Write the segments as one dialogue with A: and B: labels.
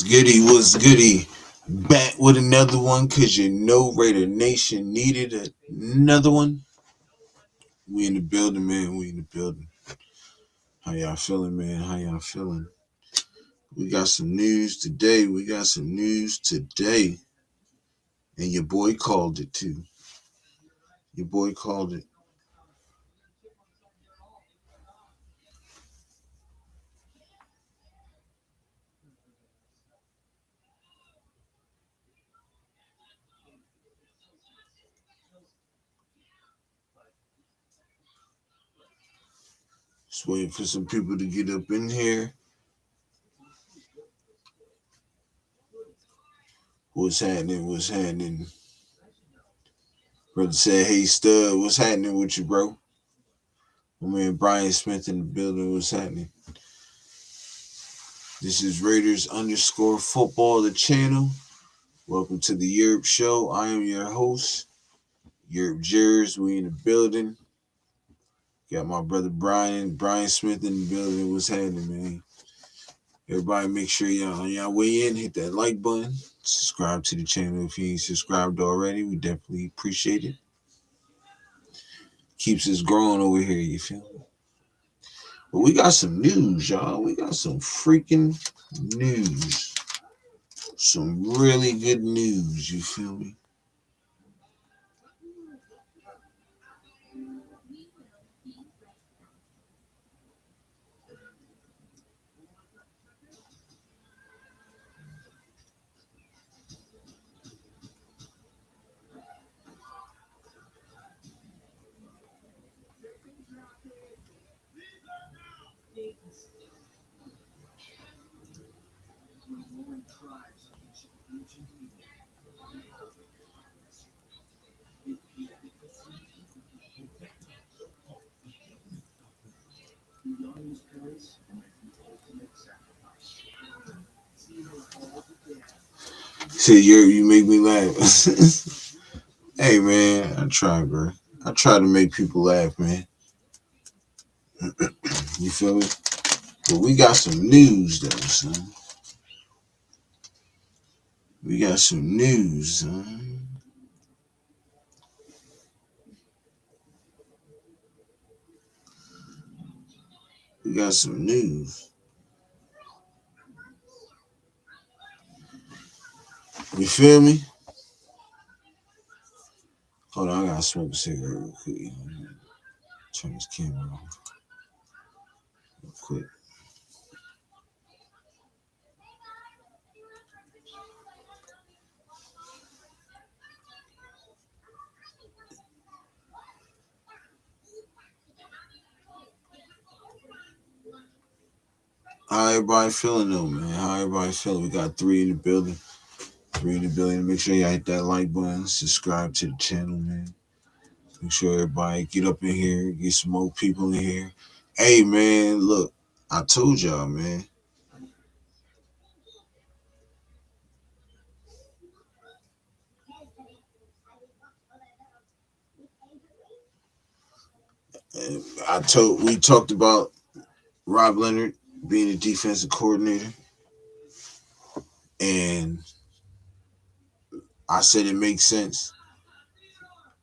A: What's goody? What's goody? Back with another one because you know Raider Nation needed another one. We in the building, man. We in the building. How y'all feeling, man? How y'all feeling? We got some news today. And your boy called it too. Your boy called it. Just waiting for some people to get up in here. What's happening? What's happening? Brother said, hey, stud, what's happening with you, bro? My man Brian Smith in the building. What's happening? This is Raiders _ football, the channel. Welcome to the Yurp show. I am your host, Yurp Jers. We in the building. Got my brother Brian Smith in the building. What's happening, man? Everybody make sure y'all weigh in, hit that like button, subscribe to the channel if you ain't subscribed already. We definitely appreciate it. Keeps us growing over here, you feel me? But we got some news, y'all. We got some freaking news. Some really good news, you feel me? Say, you make me laugh. Hey, man, I try, bro. I try to make people laugh, man. You feel me? But we got some news, though, son. We got some news, son. We got some news. You feel me? Hold on, I gotta smoke a cigarette real quick. Turn this camera off real quick. How everybody feeling though, man? How everybody feeling? We got three in the building. Make sure y'all hit that like button, subscribe to the channel, man. Make sure everybody get up in here, get some more people in here. Hey, man, look, I told y'all, man. We talked about Rob Leonard being a defensive coordinator, and I said it makes sense.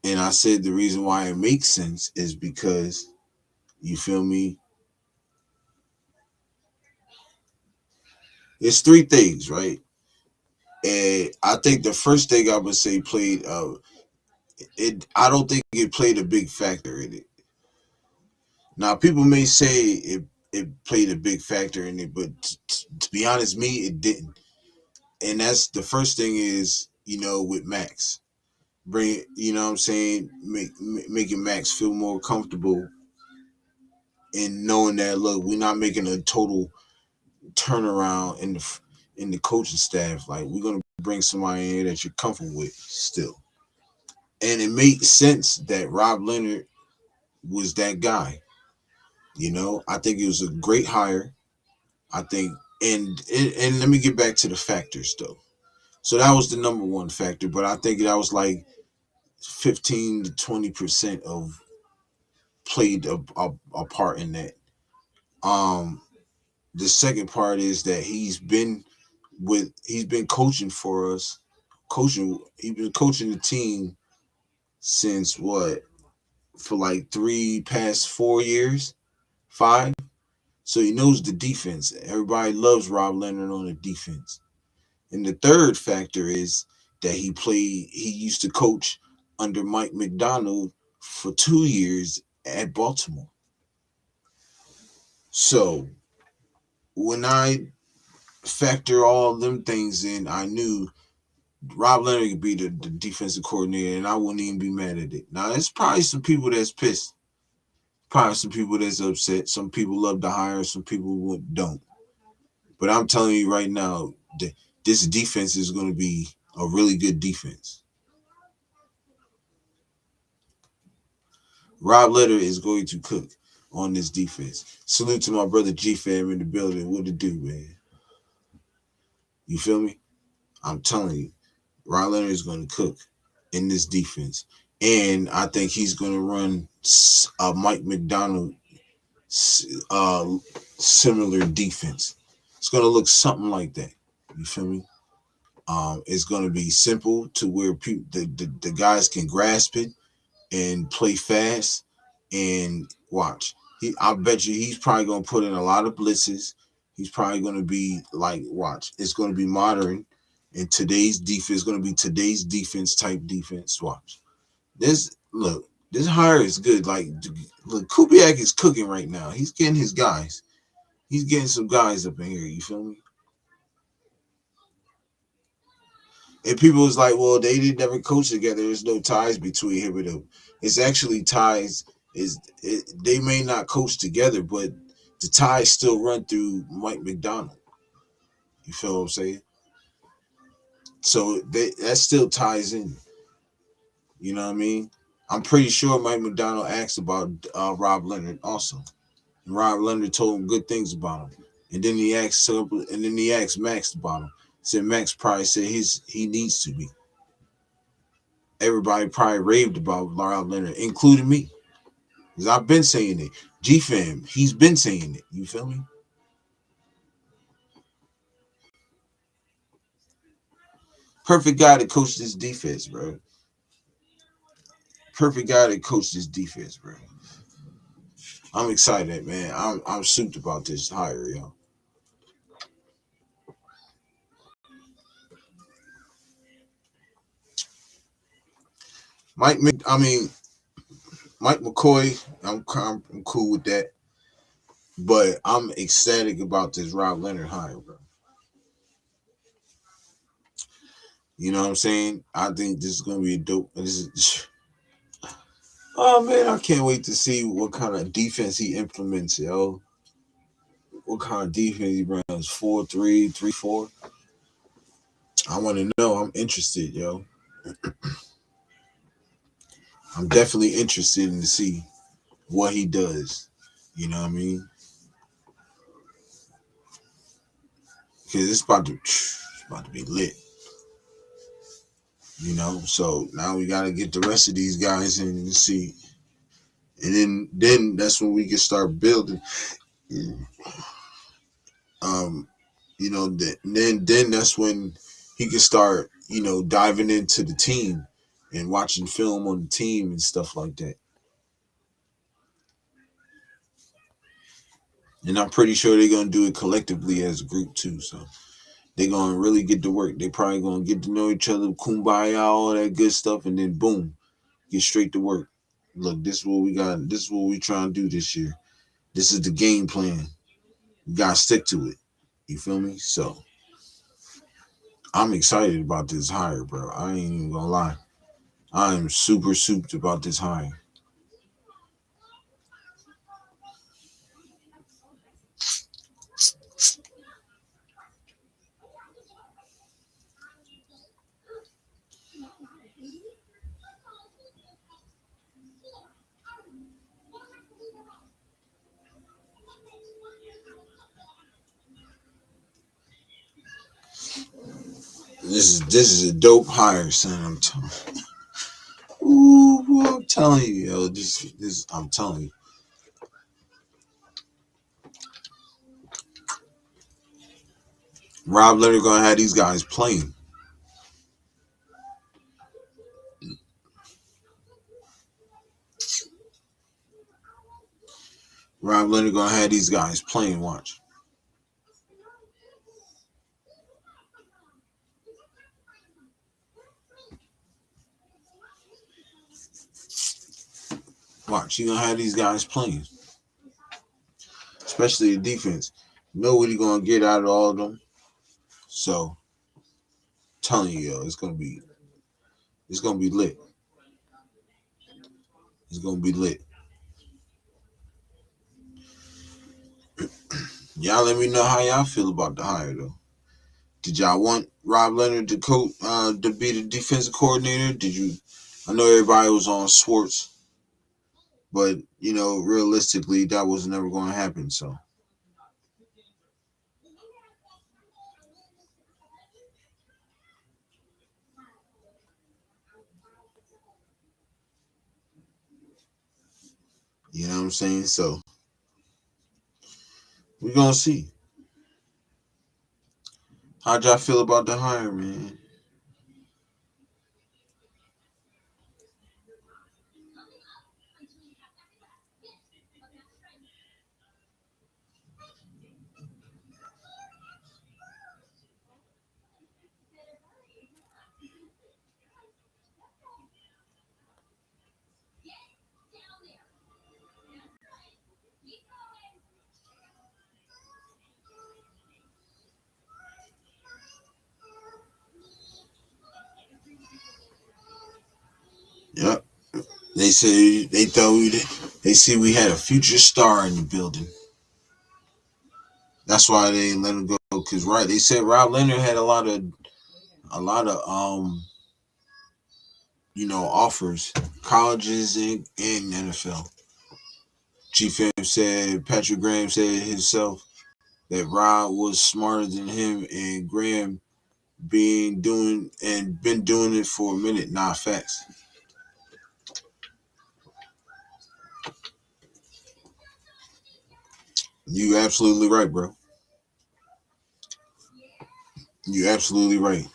A: And I said the reason why it makes sense is because, you feel me? It's three things, right? And I think the first thing I would say played it. I don't think it played a big factor in it. Now, people may say it played a big factor in it, but to be honest, me, it didn't. And that's the first thing is, with Max. Bring it, what I'm saying, making Max feel more comfortable in knowing that, look, we're not making a total turnaround in the coaching staff. Like, we're gonna bring somebody in here that you're comfortable with still. And it made sense that Rob Leonard was that guy. I think it was a great hire. I think, and let me get back to the factors though. So that was the number one factor, but I think that was like 15 to 20% of played a part in that. The second part is that he's been he's been coaching for us. He's been coaching the team since what, for like three past 4 years, five. So he knows the defense. Everybody loves Rob Leonard on the defense. And the third factor is that he used to coach under Mike McDonald for 2 years at Baltimore. So when I factor all them things in, I knew Rob Leonard could be the defensive coordinator, and I wouldn't even be mad at it. Now, there's probably some people that's pissed. Probably some people that's upset. Some people love to hire, some people don't. But I'm telling you right now, this defense is going to be a really good defense. Rob Leonard is going to cook on this defense. Salute to my brother G-Fam in the building. What to do, man? You feel me? I'm telling you, Rob Leonard is going to cook in this defense. And I think he's going to run a Mike McDonald similar defense. It's going to look something like that. You feel me? It's going to be simple to where the guys can grasp it and play fast and watch. I bet you he's probably going to put in a lot of blitzes. He's probably going to be like, watch. It's going to be modern. And today's defense is going to be today's defense type defense. Watch. This hire is good. Like, look, Kubiak is cooking right now. He's getting his guys. He's getting some guys up in here. You feel me? And people was like, well, they didn't never coach together. There's no ties between him and them. It's actually ties. They may not coach together, but the ties still run through Mike McDonald. You feel what I'm saying? So that still ties in. You know what I mean? I'm pretty sure Mike McDonald asked about Rob Leonard also. And Rob Leonard told him good things about him. And then he asked Max about him. Said Max probably said he needs to be. Everybody probably raved about Rob Leonard, including me. Because I've been saying it. G-Fam, he's been saying it. You feel me? Perfect guy to coach this defense, bro. Perfect guy to coach this defense, bro. I'm excited, man. I'm souped about this hire, yo. Mike McCoy, I'm cool with that. But I'm ecstatic about this Rob Leonard hire, bro. You know what I'm saying? I think this is gonna be a dope. Oh man, I can't wait to see what kind of defense he implements, yo. What kind of defense he runs? 4-3, 3-4. I want to know. I'm interested, yo. I'm definitely interested in to see what he does. You know what I mean? Because it's about to be lit. You know, so now we got to get the rest of these guys in and see, and then that's when we can start building. You know, then that's when he can start, you know, diving into the team and watching film on the team and stuff like that. And I'm pretty sure they're gonna do it collectively as a group too. So they're gonna really get to work. They probably gonna get to know each other, kumbaya, all that good stuff, and then boom, get straight to work. Look, this is what we got. This is what we trying to do this year. This is the game plan. You gotta stick to it. You feel me? So I'm excited about this hire, bro. I ain't even gonna lie. I am super souped about this hire. This is a dope hire, son. I'm telling you. Ooh, I'm telling you, yo. This I'm telling you. Rob Leonard gonna have these guys playing. Rob Leonard gonna have these guys playing. Watch. Watch. He gonna have these guys playing. Especially the defense. You know what he gonna get out of all of them. So, telling you, yo, it's gonna be lit. It's gonna be lit. Y'all let me know how y'all feel about the hire though. Did y'all want Rob Leonard to coach to be the defensive coordinator? Did you? I know everybody was on Schwartz, but you know, realistically, that was never going to happen. So, you know what I'm saying? So, we're gonna see. How'd y'all feel about the hire, man? Yep. They say they thought they see we had a future star in the building. That's why they didn't let him go. Cause right, they said Rob Leonard had a lot of offers, colleges and NFL. Chief M said Patrick Graham said himself that Rob was smarter than him, and Graham been doing it for a minute. Nah, facts. You absolutely right, bro. You absolutely right.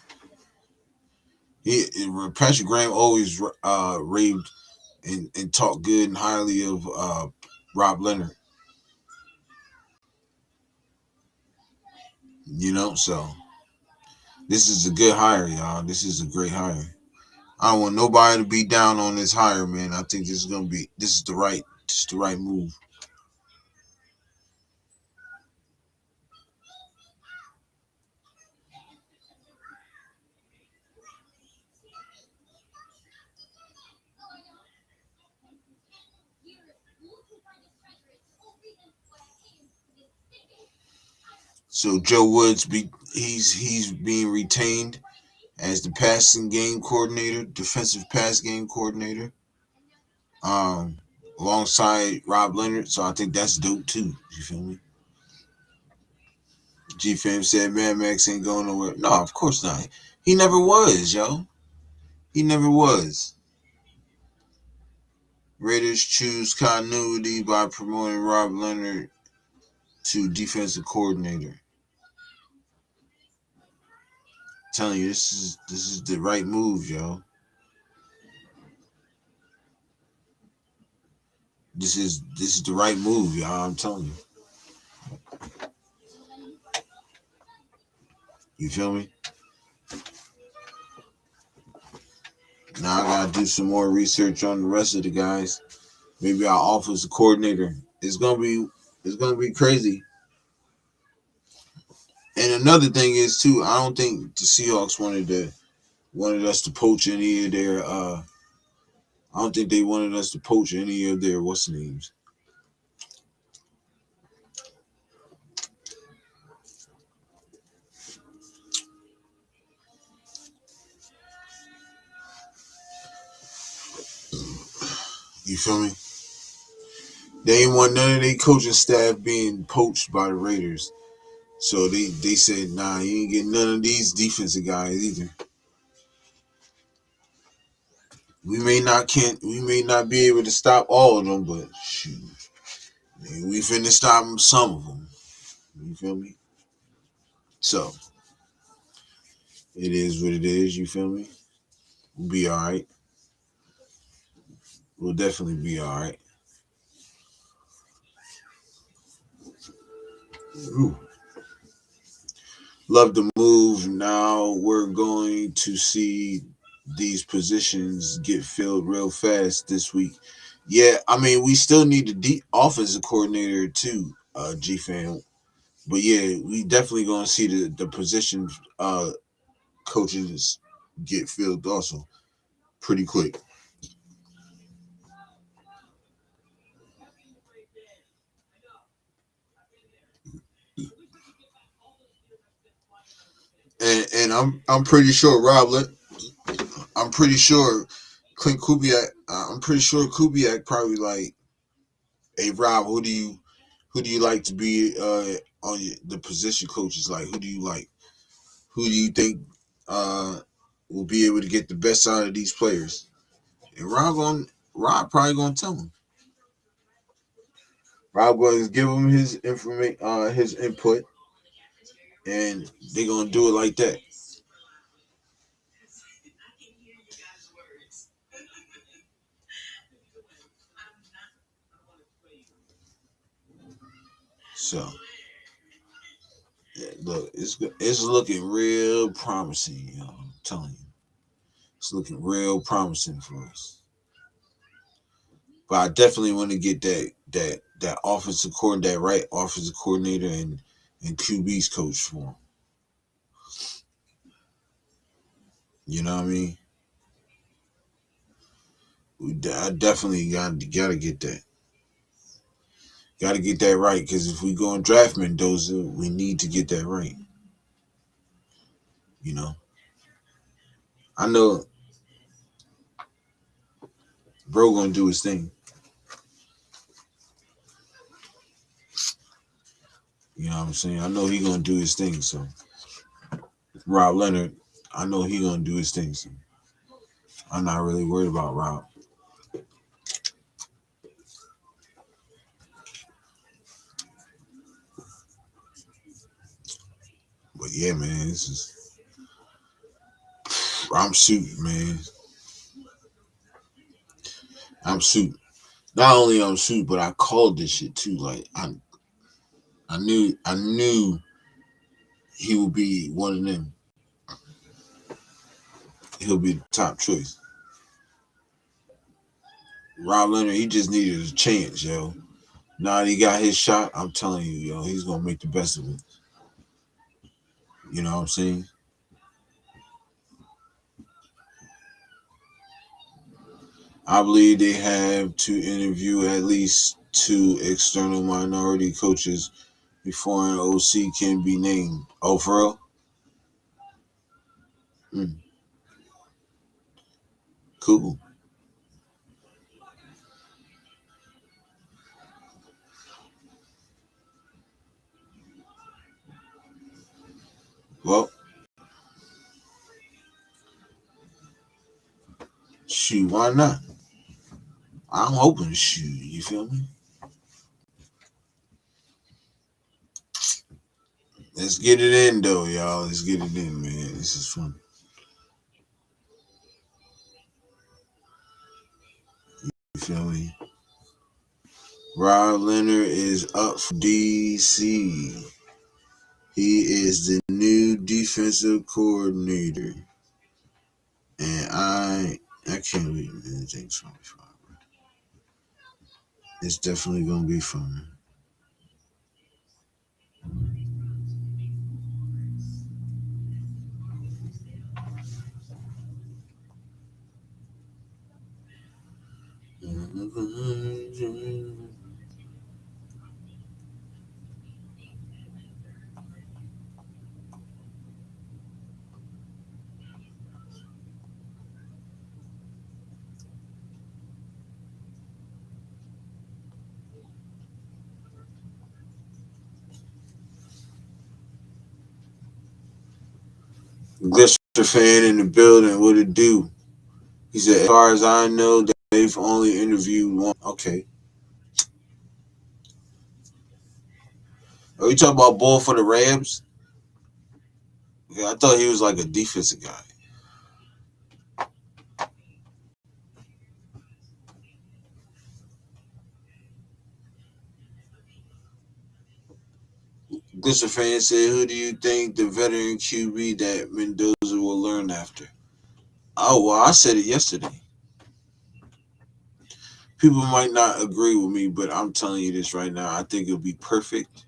A: Patrick Graham always raved and talked good and highly of Rob Leonard. So this is a good hire, y'all. This is a great hire. I don't want nobody to be down on this hire, man. I think this is the right move. So Joe Woods he's being retained as the passing game coordinator, defensive pass game coordinator, um, alongside Rob Leonard. So I think that's dope too. You feel me? G Fam said Mad Max ain't going nowhere. No, of course not. He never was, yo. He never was. Raiders choose continuity by promoting Rob Leonard to defensive coordinator. I'm telling you, this is the right move, yo. This is the right move, y'all. I'm telling you. You feel me? Now I gotta do some more research on the rest of the guys. Maybe our offensive coordinator. It's gonna be crazy. And another thing is too, I don't think the Seahawks wanted us to poach any of their I don't think they wanted us to poach any of their what's the names. You feel me? They ain't want none of their coaching staff being poached by the Raiders. So they said, nah, you ain't getting none of these defensive guys either. We may not be able to stop all of them, but shoot, we finna stop some of them. You feel me? So It is what it is. You feel me? We'll be all right. We'll definitely be all right. Ooh. Love the move. Now we're going to see these positions get filled real fast this week. Yeah, I mean, we still need the offensive coordinator too, G fan. But yeah, we definitely gonna see the position coaches get filled also pretty quick. And I'm pretty sure I'm pretty sure Clint Kubiak. I'm pretty sure Kubiak probably like, hey Rob, who do you like to be on the position coaches? Like, who do you like? Who do you think uh will be able to get the best out of these players? And Rob probably gonna tell him. Rob going to give him his information, his input, and they're gonna do it like that. So yeah, look, it's looking real promising. You know, I'm telling you, it's looking real promising for us. But I definitely want to get that offensive coordinator, that right offensive coordinator and QB's coach for him. You know what I mean? I definitely gotta get that. Gotta get that right because if we go and draft Mendoza, we need to get that right. You know, I know bro gonna do his thing. You know what I'm saying? I know he gonna do his thing. So Rob Leonard, I know he gonna do his thing. So I'm not really worried about Rob. But yeah, man, this is I'm suited, man. I'm suited. Not only I'm suited, but I called this shit too. Like I knew he would be one of them. He'll be the top choice. Rob Leonard, he just needed a chance, yo. Now that he got his shot, I'm telling you, yo, he's gonna make the best of it. You know what I'm saying? I believe they have to interview at least two external minority coaches before an OC can be named. Oh, for real? Mm, cool. Well, shoot, why not? I'm hoping to shoot. You feel me? Let's get it in, though, y'all. Let's get it in, man. This is fun. You feel me? Rob Leonard is up for DC. He is the new defensive coordinator. And I can't wait. Anything's gonna be fun. It's definitely gonna be fun. Glister fan in the building. What it do? He said, as far as I know, they've only interviewed one. Okay. Are we talking about Bull for the Rams? Yeah, I thought he was like a defensive guy. Glitcher fan said, "Who do you think the veteran QB that Mendoza will learn after?" Oh well, I said it yesterday. People might not agree with me, but I'm telling you this right now. I think it'll be perfect.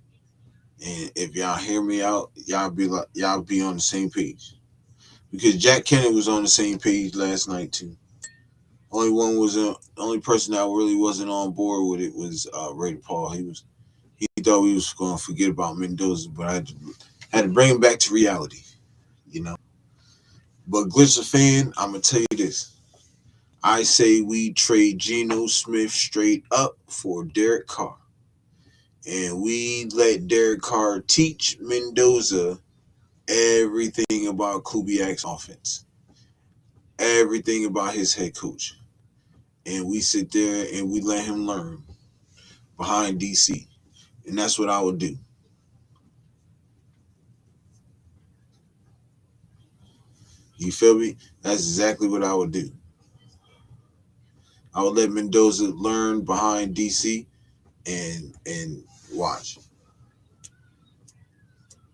A: And if y'all hear me out, y'all be on the same page. Because Jack Kennedy was on the same page last night too. Only person that really wasn't on board with it was Ray Paul. He thought we was going to forget about Mendoza, but I had to bring him back to reality, you know. But Glitcher fan, I'm gonna tell you this. I say we trade Geno Smith straight up for Derek Carr, and we let Derek Carr teach Mendoza everything about Kubiak's offense, everything about his head coach, and we sit there and we let him learn behind DC, and that's what I would do. You feel me? That's exactly what I would do. I would let Mendoza learn behind DC and watch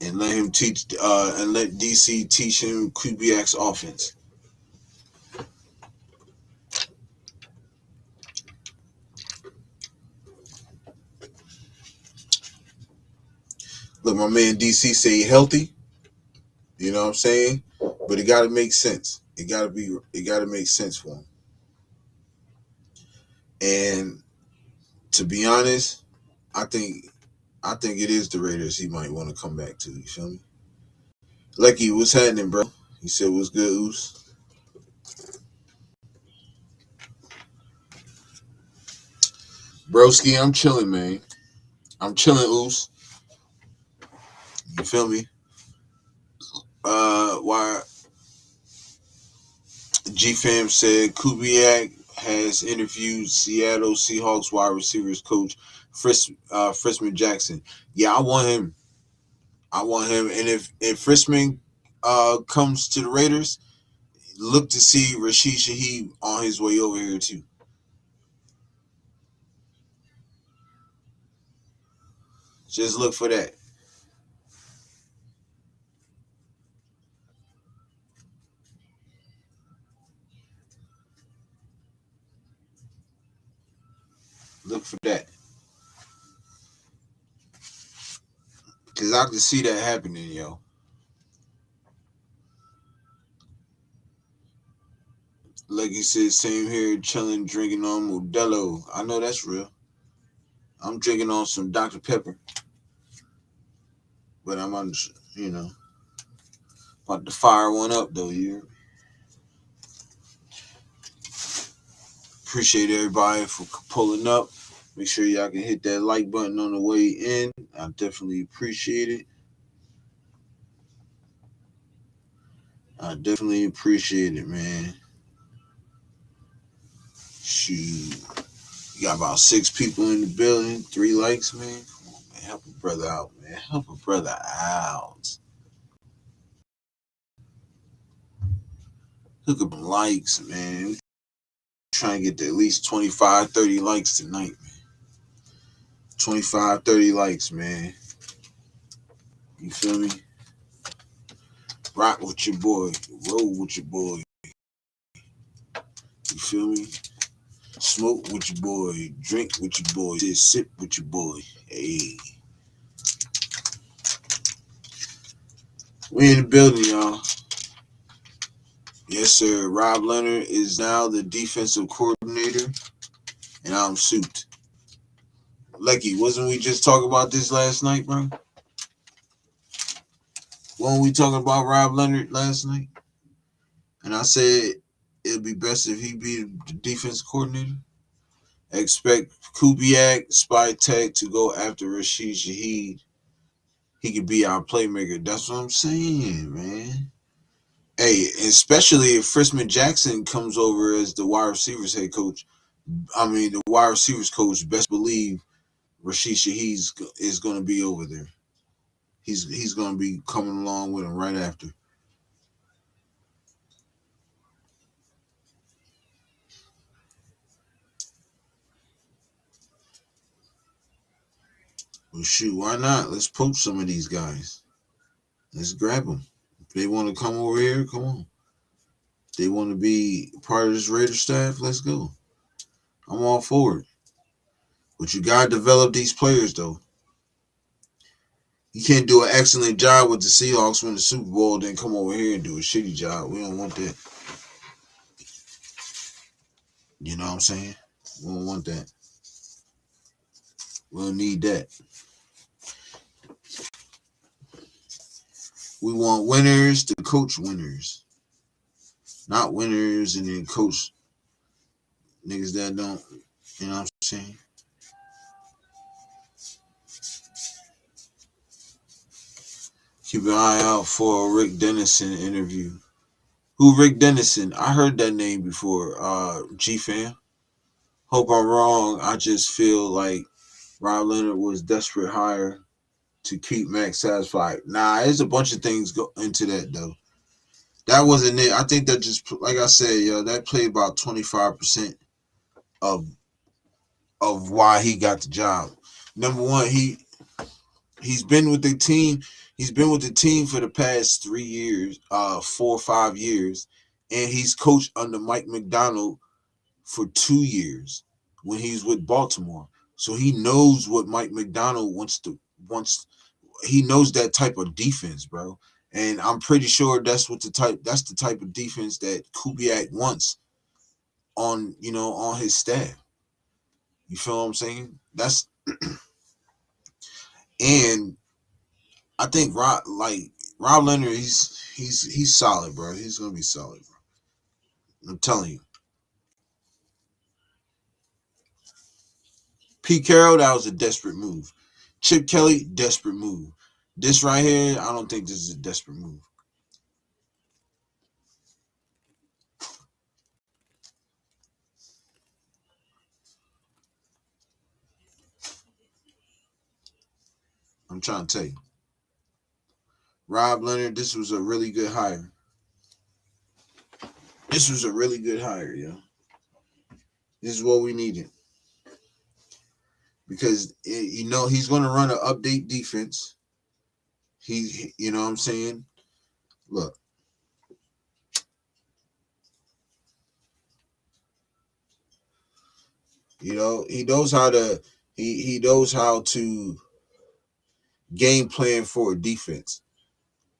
A: and let him teach and let DC teach him Kubiak's offense. Look, my man DC say he healthy. You know what I'm saying? But it got to make sense. It got to make sense for him. And to be honest, I think I think it is the Raiders he might want to come back to. You feel me? Lucky, what's happening, bro? He said, "What's good, Oos?" Broski, I'm chilling, man. I'm chilling, Oos. You feel me? Why G Fam said Kubiak has interviewed Seattle Seahawks wide receivers coach Frisman Jackson. Yeah, I want him. I want him. And if Frisman comes to the Raiders, look to see Rashid Shaheed on his way over here too. Just look for that. Look for that. Cause I can see that happening, yo. Like you said, same here, chilling, drinking on Modelo. I know that's real. I'm drinking on some Dr. Pepper, but I'm on, you know, about to fire one up though. You appreciate everybody for pulling up. Make sure y'all can hit that like button on the way in. I definitely appreciate it. I definitely appreciate it, man. Shoot. You got about 6 people in the building, 3 likes, man. Come on, man. Help a brother out, man. Help a brother out. Look at them likes, man. We trying to get to at least 25, 30 likes tonight, man. 25, 30 likes, man. You feel me? Rock with your boy. Roll with your boy. You feel me? Smoke with your boy. Drink with your boy. Just sip with your boy. Hey. We in the building, y'all. Yes, sir. Rob Leonard is now the defensive coordinator, and I'm suit. Lucky, wasn't we just talking about this last night, bro? Wasn't we talking about Rob Leonard last night? And I said it'd be best if he be the defense coordinator. Expect Kubiak, Spy Tech to go after Rashid Shaheed. He could be our playmaker. That's what I'm saying, man. Hey, especially if Frisman Jackson comes over as the wide receivers head coach. I mean, the wide receivers coach. Best believe Rashid Shaheed is going to be over there. He's going to be coming along with him right after. Well, shoot, why not? Let's poach some of these guys. Let's grab them. If they want to come over here, come on. If they want to be part of this Raider staff, let's go. I'm all for it. But you gotta develop these players, though. You can't do an excellent job with the Seahawks win the Super Bowl, then come over here and do a shitty job. We don't want that. You know what I'm saying? We don't want that. We don't need that. We want winners to coach winners, not winners and then coach niggas that don't. You know what I'm saying? Keep an eye out for a Rick Dennison interview. Who Rick Dennison? I heard that name before. G-Fam. Hope I'm wrong. I just feel like Rob Leonard was desperate hire to keep Max satisfied. Nah, there's a bunch of things go into that though. That wasn't it. I think that just like I said, yo, that played about 25% of why he got the job. Number one, he's been with the team. He's been with the team for the past 3 years, 4 or 5 years, and he's coached under Mike McDonald for 2 years when he's with Baltimore. So he knows what Mike McDonald wants. He knows that type of defense, bro. And I'm pretty sure that's the type of defense that Kubiak wants on his staff. You feel what I'm saying? And I think Rob Leonard, he's solid, bro. He's gonna be solid, bro. I'm telling you. Pete Carroll, that was a desperate move. Chip Kelly, desperate move. This right here, I don't think this is a desperate move. I'm trying to tell you. Rob Leonard, this was a really good hire. This was a really good hire, yo. This is what we needed. Because he's going to run an update defense. You know what I'm saying? Look, he knows how to game plan for a defense.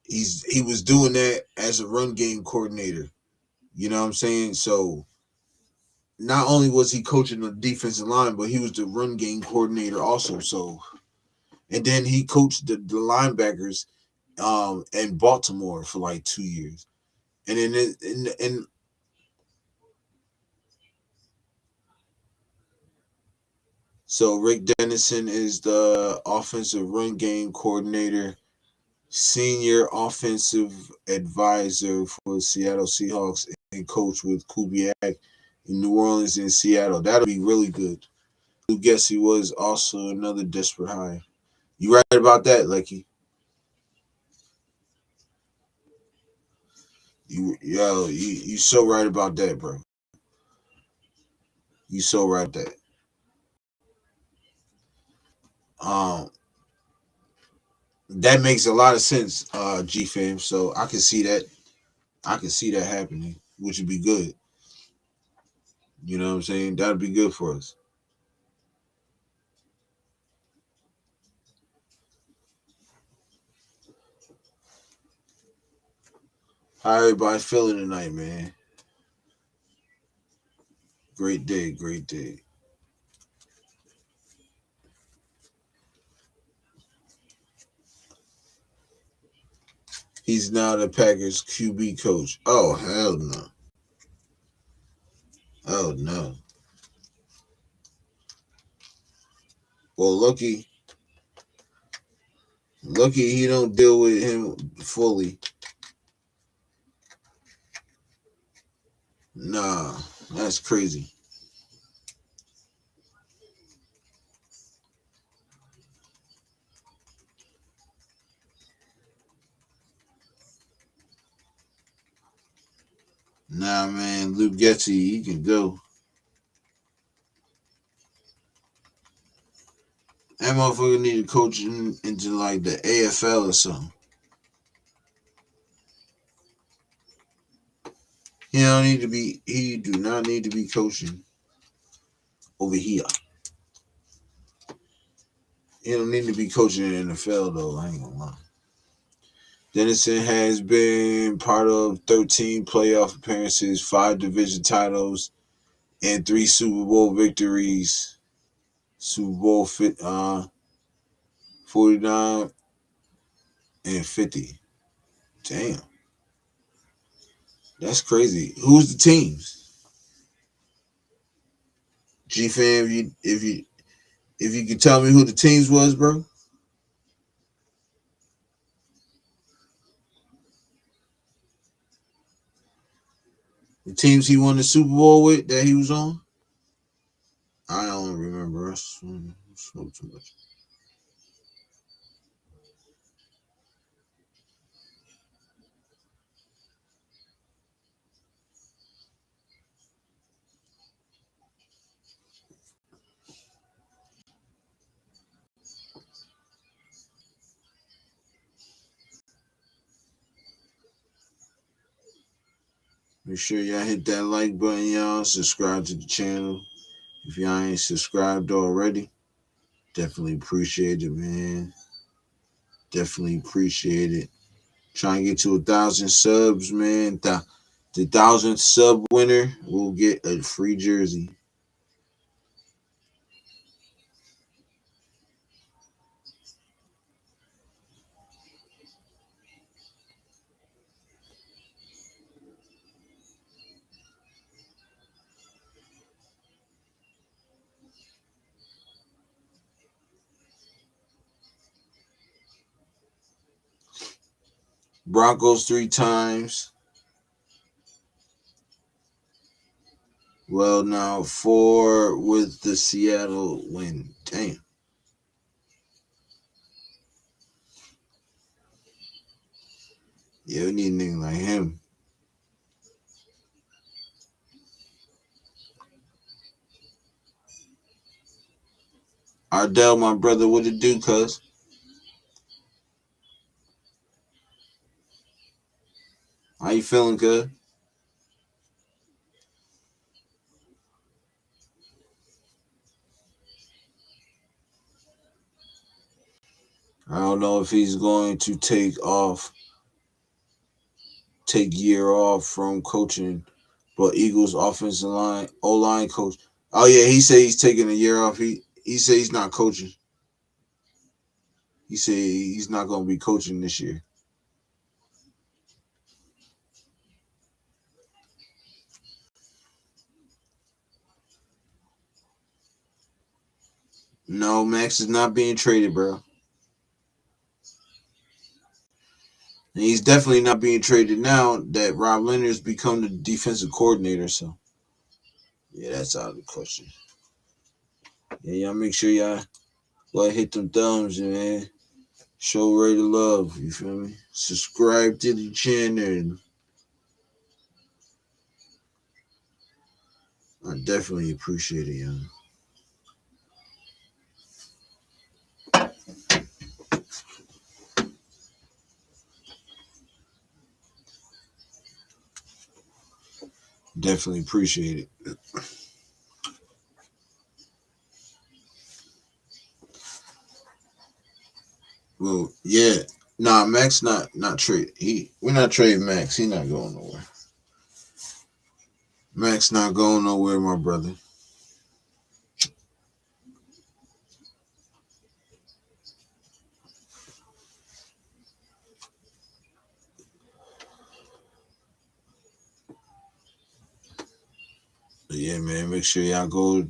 A: He was doing that as a run game coordinator. You know what I'm saying? So not only was he coaching the defensive line, but he was the run game coordinator also. So, and then he coached the linebackers in Baltimore for like 2 years. And then so Rick Dennison is the offensive run game coordinator, senior offensive advisor for the Seattle Seahawks, and coach with Kubiak in New Orleans and Seattle. That'll be really good. Who guess he was also another desperate hire. You right about that, Lucky? You so right about that, bro. You so right about that. Um, that makes a lot of sense, G fam. So I can see that. I can see that happening, which would be good. You know what I'm saying? That'd be good for us. How everybody feeling tonight, man? Great day, great day. He's now the Packers QB coach. Oh hell no. Oh no. Well, lucky he don't deal with him fully. Nah, that's crazy. Nah, man, Luke Getzey, he can go. That motherfucker need to coach into like the AFL or something. He don't need to be. He do not need to be coaching over here. He don't need to be coaching in the NFL though. I ain't gonna lie. Dennison has been part of 13 playoff appearances, 5 division titles, and 3 Super Bowl victories. Super Bowl 49 and 50. Damn, that's crazy. Who's the teams? G fam, if you can tell me who the teams was, bro. The teams he won the Super Bowl with that he was on. I don't remember. I smoke too much. Make sure y'all hit that like button, y'all. Subscribe to the channel. If y'all ain't subscribed already, definitely appreciate it, man. Definitely appreciate it. Trying to get to 1,000 subs, man. The 1,000th sub winner will get a free jersey. Broncos 3 times. Well, now 4 with the Seattle win. Damn. Yeah, we need a nigga like him. Ardell, my brother, what it do, cuz? How you feeling, cuz? I don't know if he's going to take year off from coaching, but Eagles offensive line, O-line coach. Oh yeah, he said he's taking a year off. He said he's not coaching. He said he's not going to be coaching this year. No, Max is not being traded, bro. And he's definitely not being traded now that Rob Leonard's become the defensive coordinator. So, yeah, that's out of the question. Yeah, y'all make sure y'all go ahead, hit them thumbs, man. Show Ray the love. You feel me? Subscribe to the channel. I definitely appreciate it, y'all. Definitely appreciate it. Well, yeah. Nah, Max not trade. We're not trading Max. He not going nowhere. Max not going nowhere, my brother. But yeah, man. Make sure y'all go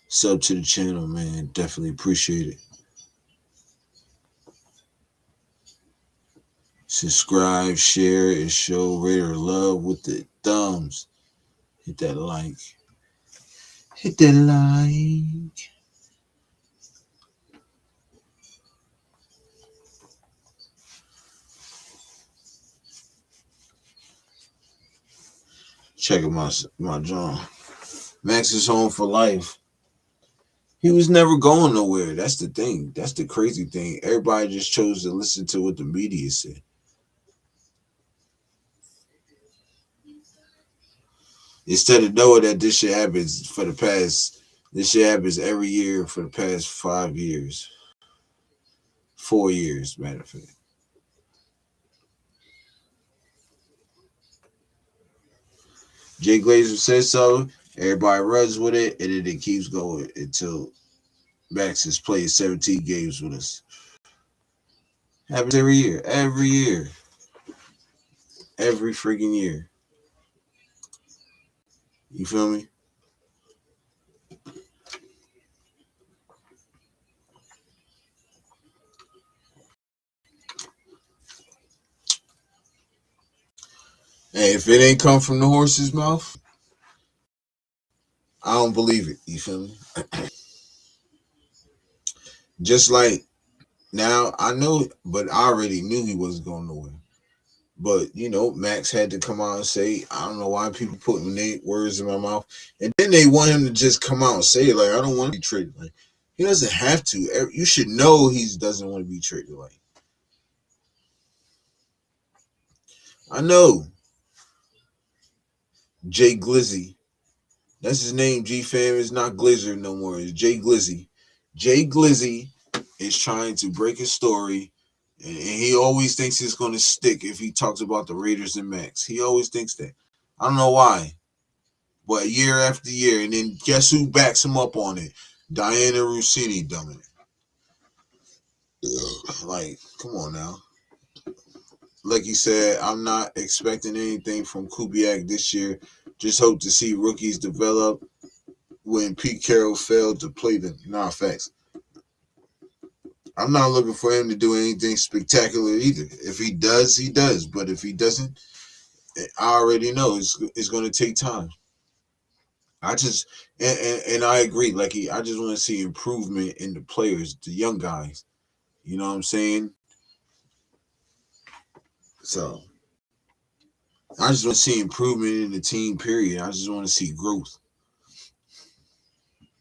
A: sub to the channel, man. Definitely appreciate it. Subscribe, share, and show Raider love with the thumbs. Hit that like. Hit that like. Check out my John. Max is home for life. He was never going nowhere. That's the thing. That's the crazy thing. Everybody just chose to listen to what the media said instead of knowing that this shit happens for the past. This shit happens every year for the past 5 years, 4 years. Matter of fact, Jay Glazer says so. Everybody runs with it, and then it keeps going until Max has played 17 games with us. Happens every freaking year. You feel me? Hey, if it ain't come from the horse's mouth, I don't believe it. You feel me? Just like now, I know, but I already knew he wasn't going nowhere. But Max had to come out and say, I don't know why people putting words in my mouth, and then they want him to just come out and say it. Like, I don't want to be traded. Like, he doesn't have to. You should know he doesn't want to be traded. Like, I know Jay Glizzy. That's his name. G fam is not Glizzer no more. It's Jay Glizzy. Jay Glizzy is trying to break his story, and he always thinks it's going to stick if he talks about the Raiders and Max. He always thinks that. I don't know why, but year after year, and then guess who backs him up on it? Diana Rossini, dumb it. Like, come on now. Like you said, I'm not expecting anything from Kubiak this year. Just hope to see rookies develop. When Pete Carroll failed to play them, facts. I'm not looking for him to do anything spectacular either. If he does, he does. But if he doesn't, I already know it's going to take time. I just and I agree. Like I just want to see improvement in the players, the young guys. You know what I'm saying? So I just want to see improvement in the team. Period. I just want to see growth.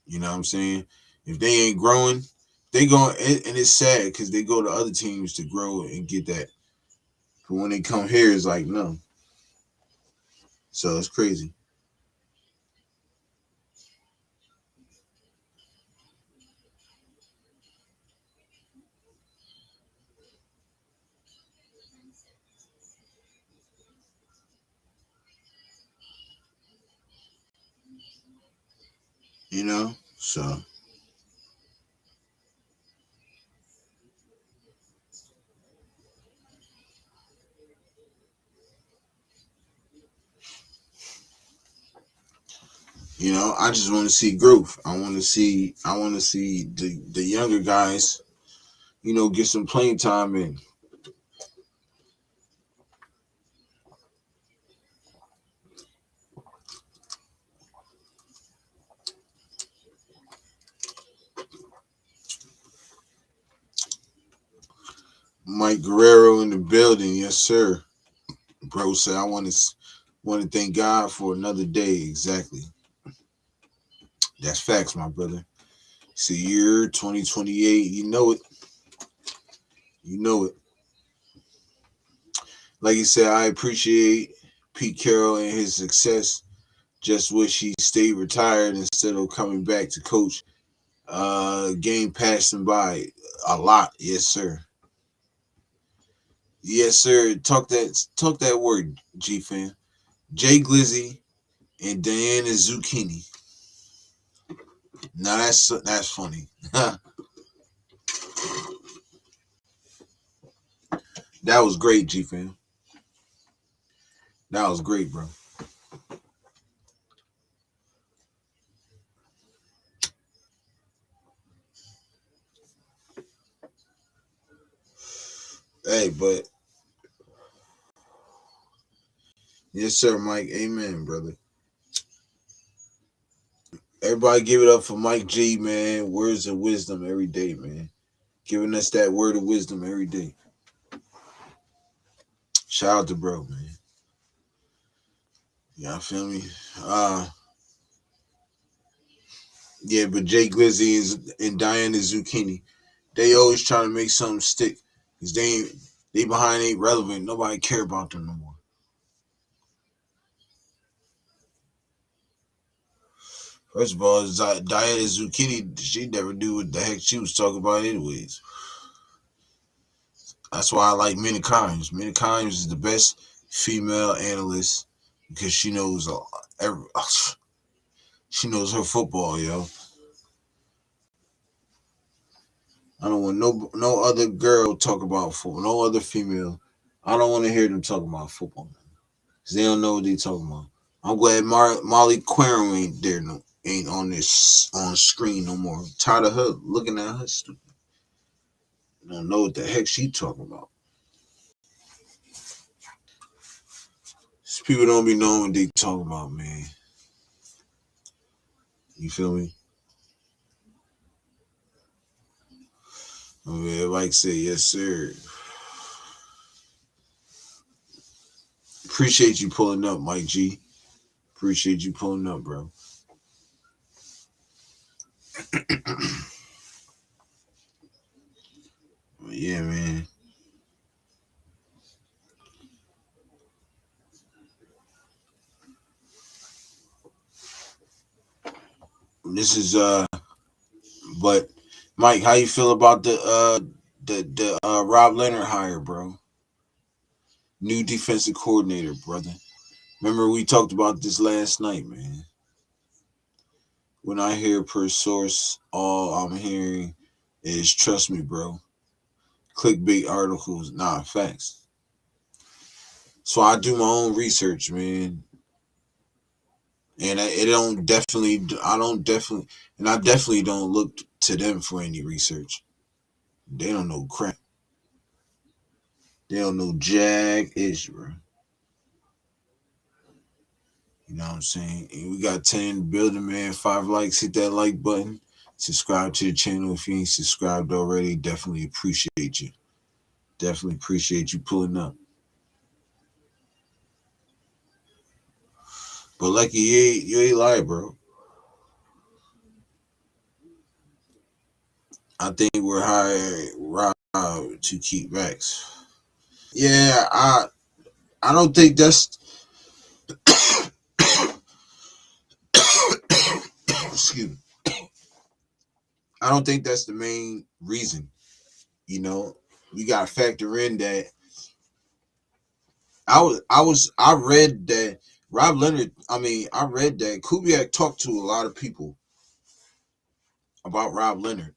A: You know what I'm saying? If they ain't growing, they go and it's sad because they go to other teams to grow and get that. But when they come here, it's like no. So it's crazy. So I just want to see growth. I want to see the younger guys, get some playing time in. Mike Guerrero in the building, yes sir. Bro said I want to thank God for another day. Exactly. That's facts, my brother. It's a year 2028. You know it. You know it. Like you said, I appreciate Pete Carroll and his success. Just wish he stayed retired instead of coming back to coach. Game passed him by a lot. Yes, sir. Yes, sir. Talk that word, G fan. Jay Glizzy and Diana Zucchini. Now that's funny. That was great, G fan. That was great, bro. Hey, but yes, sir, Mike. Amen, brother. Everybody give it up for Mike G, man. Words of wisdom every day, man. Giving us that word of wisdom every day. Shout out to bro, man. Y'all feel me? Uh Yeah, but Jay Glizzy and Diana Zucchini, they always try to make something stick because they behind ain't relevant. Nobody care about them no more. First of all, Diana Zucchini, she never knew what the heck she was talking about anyways. That's why I like Minnie Kimes. Minnie Kimes is the best female analyst because she knows every, she knows her football, yo. I don't want no other girl talk about football. No other female. I don't want to hear them talk about football because they don't know what they talking about. I'm glad Molly Query ain't there no ain't on this on screen no more. I'm tired of her looking at her stupid. I don't know what the heck she talking about. These people don't be knowing what they talking about, man. You feel me? I mean, like say yes, sir. Appreciate you pulling up, Mike G. Appreciate you pulling up, bro. Yeah, man. This is but Mike, how you feel about the Rob Leonard hire, bro? New defensive coordinator, brother. Remember we talked about this last night, man. When I hear per source, all I'm hearing is trust me, bro. Clickbait articles, nah, facts. So I do my own research, man. And it don't definitely, I don't definitely, and I definitely don't look to them for any research. They don't know crap. They don't know jag ish, bro. You know what I'm saying? And we got 10 in the building, man. 5 likes. Hit that like button. Subscribe to the channel if you ain't subscribed already. Definitely appreciate you. Definitely appreciate you pulling up. But Lucky, you ain't lie, bro. I think we're hiring Rob to keep Max. Yeah, I don't think that's excuse me. I don't think that's the main reason. You know, we got to factor in that I read that Rob Leonard. I mean, I read that Kubiak talked to a lot of people about Rob Leonard,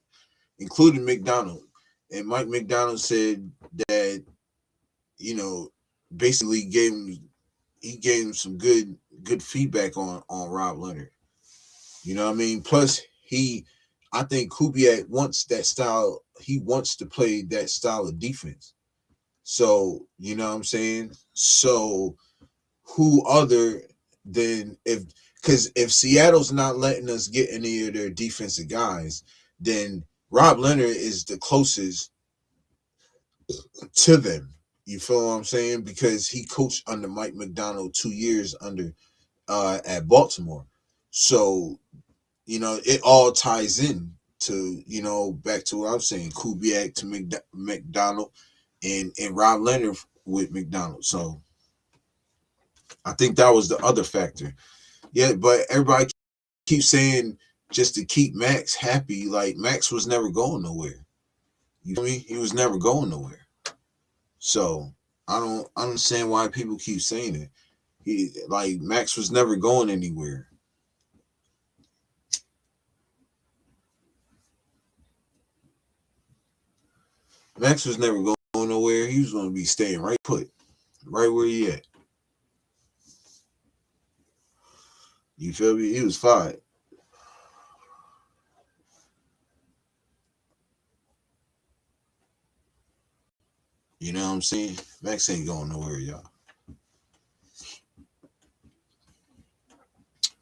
A: including McDonald, and Mike McDonald said that you know basically gave him some good feedback on Rob Leonard. You know what I mean? Plus I think Kubiak wants that style. He wants to play that style of defense. So you know what I'm saying? So who other than if Seattle's not letting us get any of their defensive guys, then Rob Leonard is the closest to them. You feel what I'm saying? Because he coached under Mike McDonald 2 years under at Baltimore. So, you know, it all ties in to, back to what I'm saying, Kubiak to McDonald and Rob Leonard with McDonald. So I think that was the other factor. Yeah, but everybody keeps saying just to keep Max happy, like Max was never going nowhere. You feel me? He was never going nowhere. So I don't understand why people keep saying it. He like Max was never going anywhere. Max was never going nowhere. He was going to be staying right put, right where he at. You feel me? He was fine. You know what I'm saying? Max ain't going nowhere, y'all.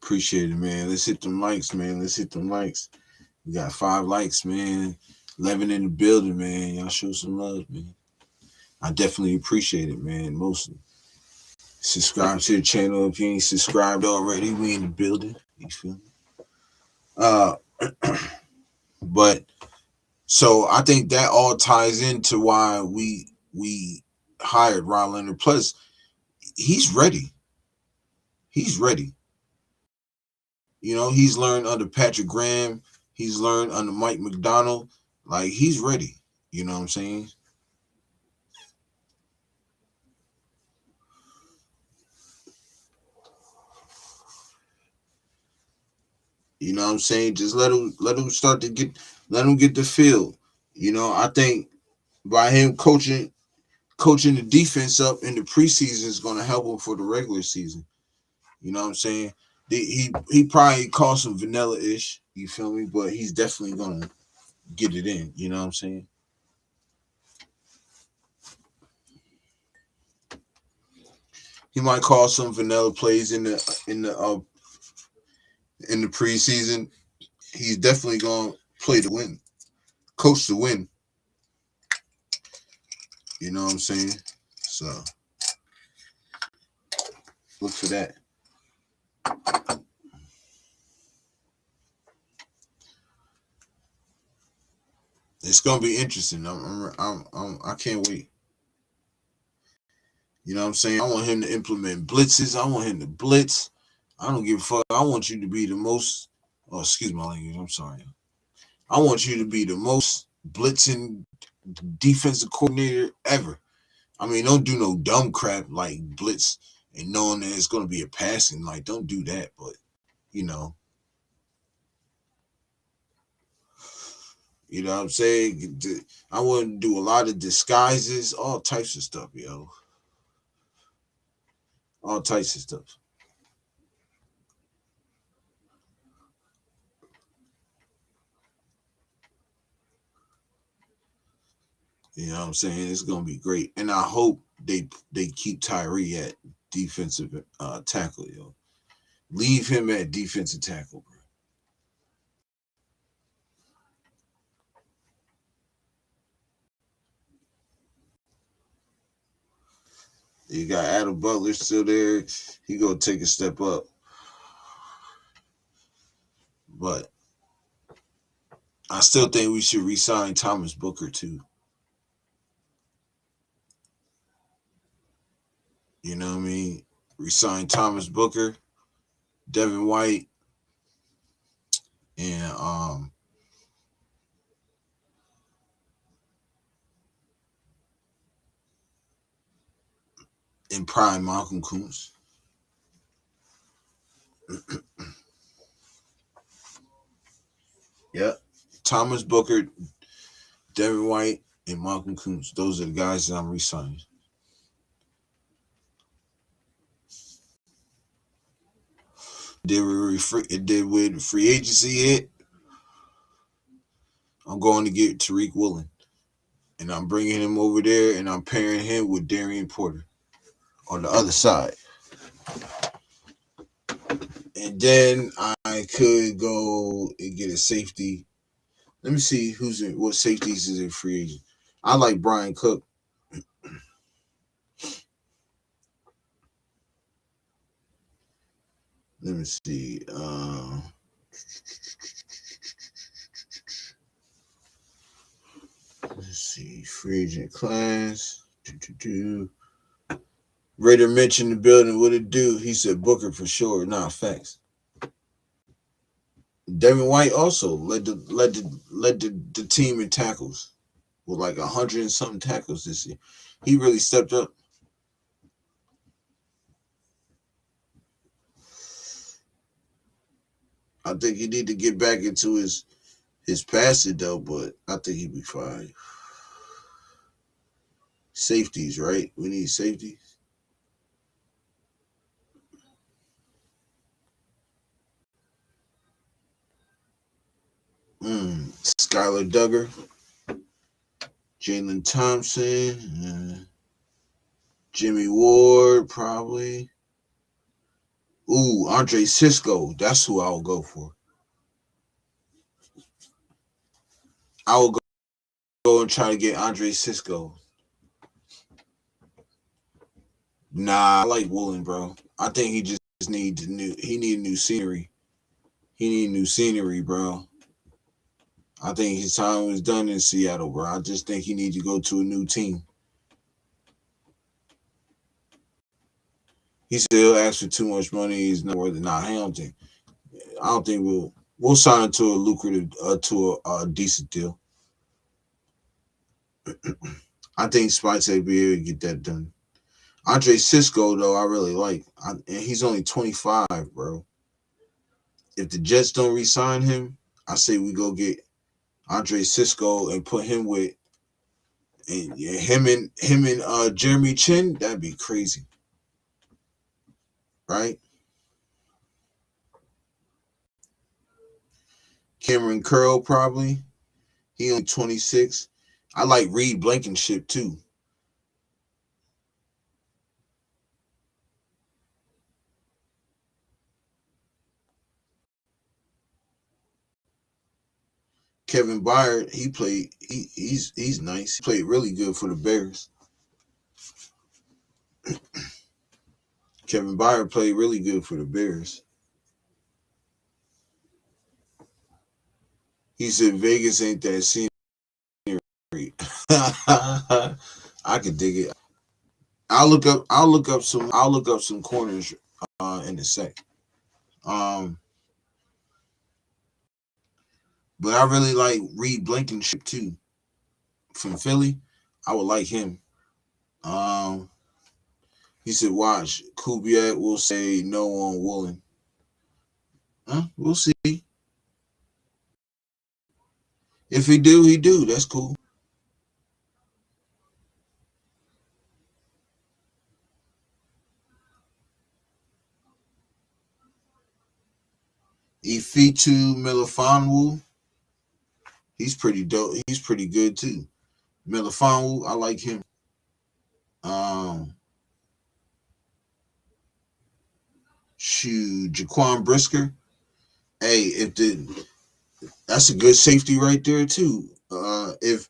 A: Appreciate it, man. Let's hit them likes, man. Let's hit them likes. We got 5 likes, man. 11 in the building, man. Y'all show some love, man. I definitely appreciate it, man. Mostly. Subscribe to the channel if you ain't subscribed already. We in the building. You feel me? But so I think that all ties into why we hired Ron Leonard. Plus, he's ready. He's ready. He's learned under Patrick Graham. He's learned under Mike McDonald. Like, he's ready. You know what I'm saying? You know what I'm saying? Just let him start to let him get the feel. I think by him coaching the defense up in the preseason is going to help him for the regular season. You know what I'm saying? He probably calls some vanilla ish. You feel me? But he's definitely gonna get it in. You know what I'm saying? He might call some vanilla plays in the preseason. He's definitely gonna play to win, coach to win. You know what I'm saying? So look for that. It's gonna be interesting. I can't wait. You know what I'm saying? I want him to implement blitzes. I want him to blitz. I don't give a fuck. I want you to be the most. Oh, excuse my language. I'm sorry. I want you to be the most blitzing defensive coordinator ever. I mean, don't do no dumb crap like blitz and knowing that it's going to be a passing. Like, don't do that. But you know, you know what I'm saying. I want to do a lot of disguises, all types of stuff, yo. All types of stuff. You know what I'm saying? It's gonna be great, and I hope they keep Tyree at defensive tackle, yo. Leave him at defensive tackle, bro. You got Adam Butler still there. He gonna take a step up, but I still think we should re-sign Thomas Booker too. You know what I mean? Resign Thomas Booker, Devin White, and in prime Malcolm Kuntz. Yep. Thomas Booker, Devin White, and Malcolm Kuntz. Those are the guys that I'm resigning. Did with free agency hit, I'm going to get Tariq Woolen. And I'm bringing him over there and I'm pairing him with Darian Porter on the other side. And then I could go and get a safety. Let me see what safeties is in free agent. I like Brian Cook. Let me see. Let's see. Free agent class. Raider mentioned the building. What it do? He said Booker for sure. Nah, facts. Devin White also led the team in tackles with like 100 and something tackles this year. He really stepped up. I think he need to get back into his passing though, but I think he'd be fine. Safeties, right? We need safety. Skylar Duggar, Jalen Thompson, Jimmy Ward, probably. Ooh, Andre Cisco. That's who I will go for. I will go and try to get Andre Cisco. Nah, I like Woolen, bro. I think he just need new. He need new scenery. He need new scenery, bro. I think his time was done in Seattle, bro. I just think he needs to go to a new team. He still asks for too much money. He's not worth it. Nah, I don't think. I don't think we'll sign to a lucrative to a decent deal. I think Spikes will be able to get that done. Andre Cisco though, I really like, and he's only 25, bro. If the Jets don't re-sign him, I say we go get Andre Cisco and put him with and yeah, him and Jeremy Chin. That'd be crazy, right? Cameron Curl probably. He only 26. I like Reed Blankenship too. Kevin Byard, he played. He's nice. He played really good for the Bears. Kevin Byard played really good for the Bears. He said Vegas ain't that scenery. I could dig it. I'll look up some corners in a sec. Um, but I really like Reed Blankenship too from Philly. I would like him. Um, he said, "Watch Kubiak will say no on Woolen." Huh? We'll see. If he do, he do. That's cool. Ifitu Melifonwu, he's pretty dope. He's pretty good too. Melifonwu, I like him. Um, shoot, Jaquan Brisker. Hey, if the that's a good safety right there too. If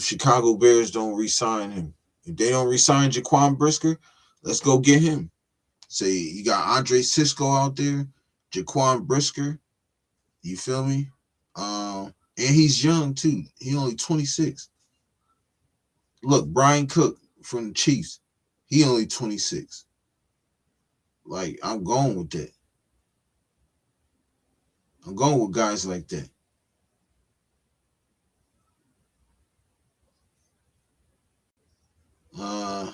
A: Chicago Bears don't re-sign him, if they don't re-sign Jaquan Brisker, let's go get him. Say you got Andre Cisco out there, Jaquan Brisker. You feel me? And he's young too. He only 26. Look, Brian Cook from the Chiefs. He only 26. Like I'm going with that. I'm going with guys like that. Uh,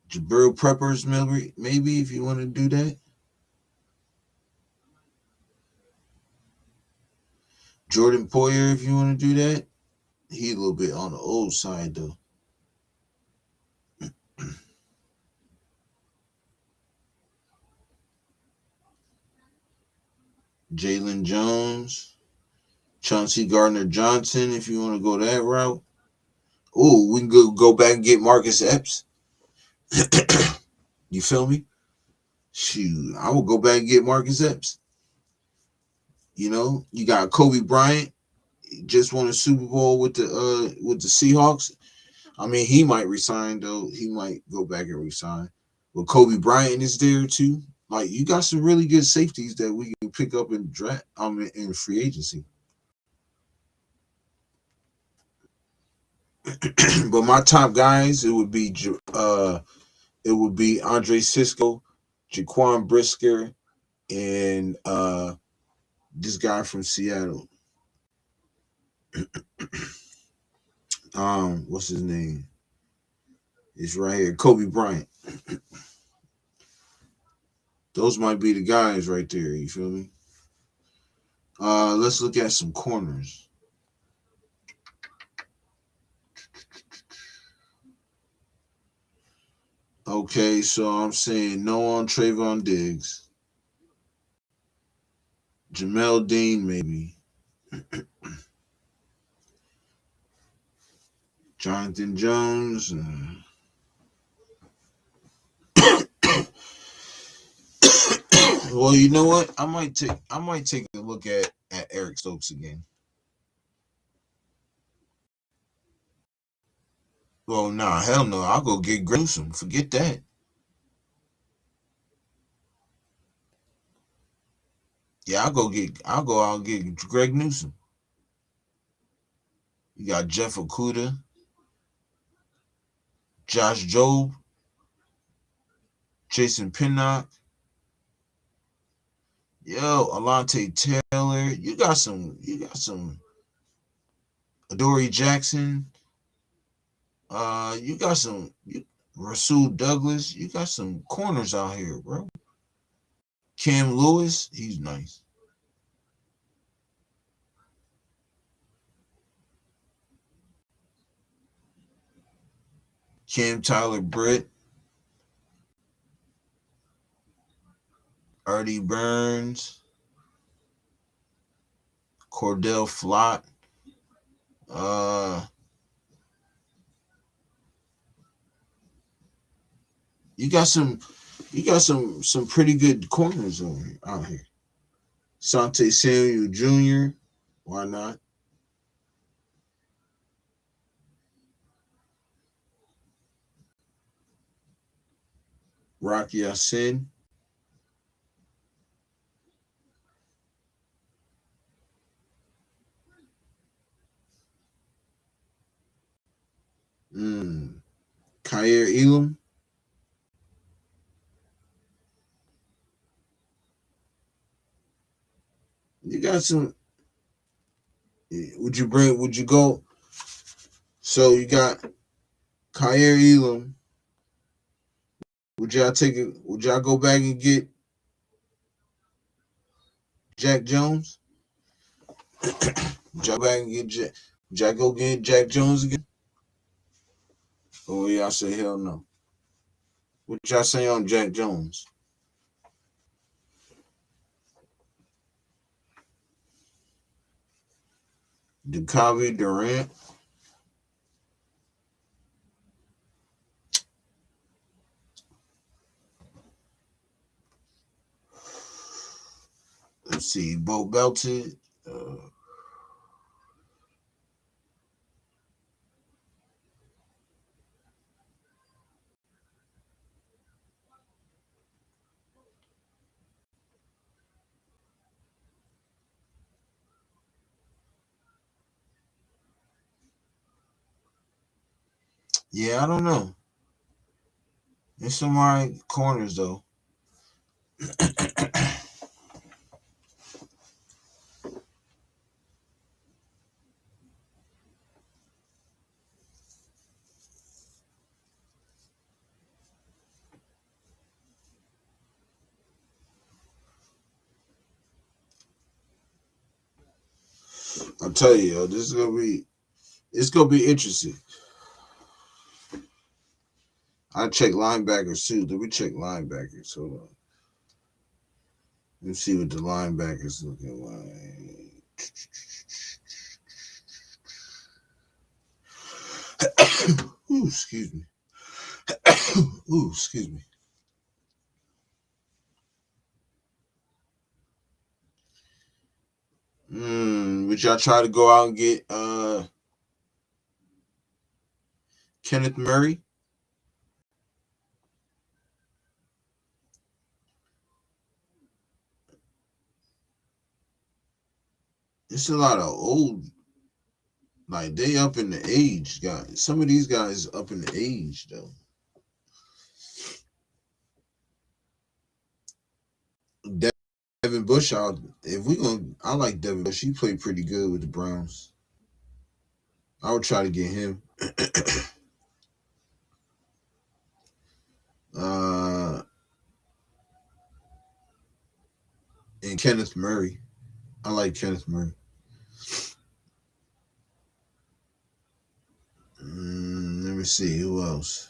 A: Jabril Peppers, maybe if you want to do that. Jordan Poyer, if you want to do that. He a little bit on the old side though. Jalen Jones, Chauncey Gardner Johnson, if you want to go that route. Oh, we can go back and get Marcus Epps. You feel me? Shoot, I will go back and get Marcus Epps. You know, you got Kobe Bryant, just won a Super Bowl with the Seahawks. I mean, he might resign though. He might go back and resign. But Kobe Bryant is there too. Like you got some really good safeties that we can pick up in draft. In free agency. But my top guys, it would be Andre Cisco, Jaquan Brisker, and this guy from Seattle. What's his name? It's right here, Kobe Bryant. Those might be the guys right there. You feel me? Let's look at some corners. Okay, so I'm saying no on Trayvon Diggs. Jamel Dean, maybe. Jonathan Jones. Well, you know what? I might take a look at Eric Stokes again. Well, nah, hell no. I'll go get Newsom. Forget that. Yeah, I'll go out and get Greg Newsom. You got Jeff Okuda, Josh Jobe, Jason Pinnock, yo, Alante Taylor. You got some Adoree Jackson. You got Rasul Douglas. You got some corners out here, bro. Cam Lewis, he's nice. Cam Tyler Britt, Artie Burns, Cordell Flott. Uh, you got some pretty good corners out here. Sante Samuel Jr. Why not? Rocky Yassin. Kyer Elam. You got some. Would you go? So you got Kyer Elam. Would y'all take it? Would y'all go back and get Jack Jones? Would y'all go back and get Jack? Would y'all go get Jack Jones again? Or y'all say hell no? What y'all say on Jack Jones? Jacoby Durant. Let's see, Bo Belted. Yeah, I don't know. There's some right corners though. I'll tell you, yo, it's gonna be interesting. I check linebackers too. Let me check linebackers. Hold on. Let's see what the linebackers looking like. Ooh, excuse me. Ooh, excuse me. Would y'all try to go out and get Kenneth Murray? It's a lot of old, like they up in the age guys. Some of these guys up in the age though. Devin Bush out. If we gonna, I like Devin Bush. He played pretty good with the Browns. I would try to get him. uh, and Kenneth Murray. I like Kenneth Murray. Let me see who else.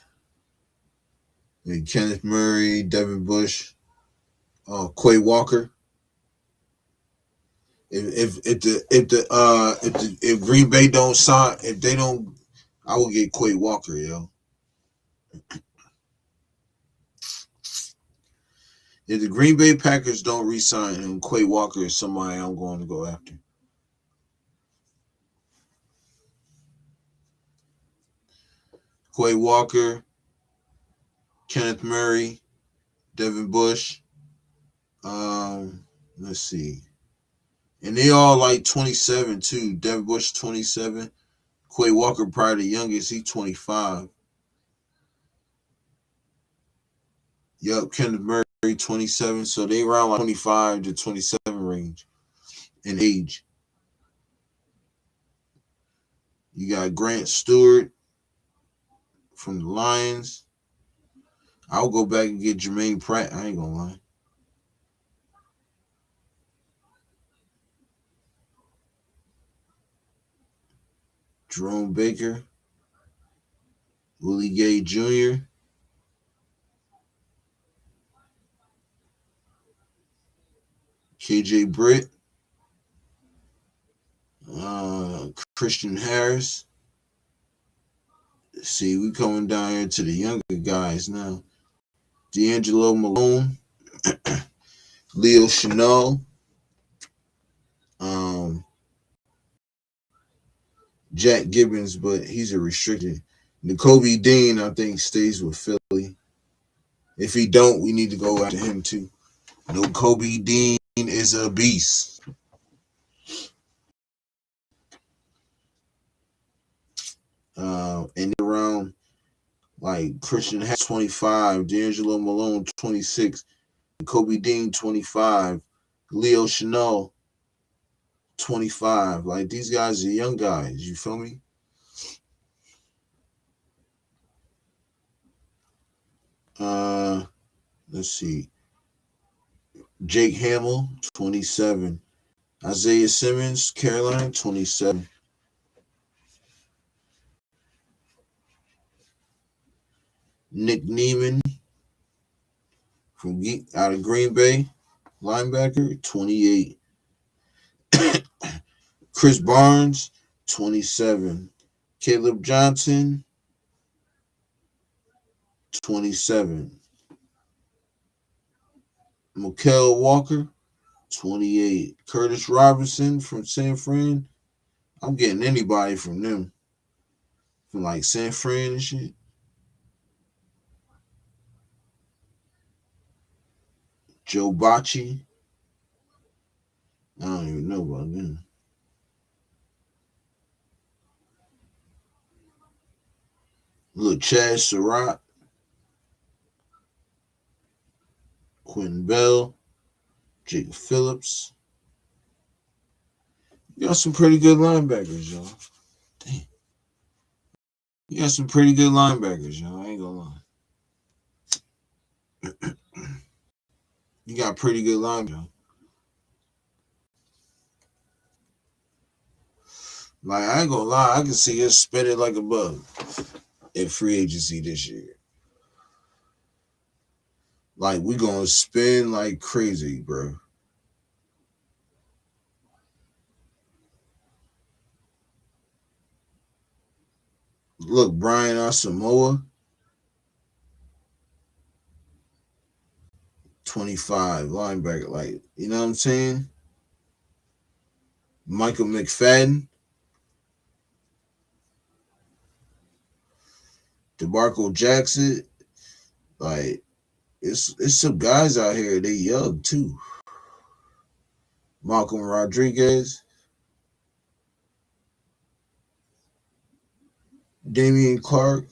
A: Kenneth Murray, Devin Bush, Quay Walker. If Green Bay don't sign, if they don't, I will get Quay Walker, yo. If the Green Bay Packers don't re-sign him, Quay Walker is somebody I'm going to go after. Quay Walker, Kenneth Murray, Devin Bush. Let's see. And they all like 27 too. Devin Bush 27. Quay Walker probably the youngest. He 25. Yup, Kenneth Murray 27. So they around like 25 to 27 range in age. You got Grant Stewart from the Lions. I'll go back and get Jermaine Pratt. I ain't gonna lie. Jerome Baker, Willie Gay Jr., KJ Britt, Christian Harris. See, we coming down here to the younger guys now. D'Angelo Malone, Leo Chenal, um, Jack Gibbons, but he's a restricted. N'Kobe Dean, I think, stays with Philly. If he don't, we need to go after him too. N'Kobe Dean is a beast. And around like Christian Harris 25, D'Angelo Malone 26, Kobe Dean 25, Leo Chenal 25. Like these guys are young guys. You feel me? Let's see. Jake Hamill 27, Isaiah Simmons Carolina 27. Nick Neiman from out of Green Bay, linebacker 28. Chris Barnes 27. Caleb Johnson 27. Mikael Walker 28. Curtis Robinson from San Fran. I'm getting anybody from them. From like San Fran and shit. Joe Bocci. I don't even know about them. Look, Chad Surratt. Quentin Bell. Jacob Phillips. You got some pretty good linebackers, y'all. Damn. You got some pretty good linebackers, y'all. I ain't gonna lie. You got pretty good linebackers. Like, I ain't gonna lie, I can see us spinning like a bug in free agency this year. Like, we gonna spin like crazy, bro. Look, Brian Asamoah, 25, linebacker. Like, you know what I'm saying? Michael McFadden, DeMarco Jackson. Like, it's some guys out here, they young too. Malcolm Rodriguez, Damian Clark.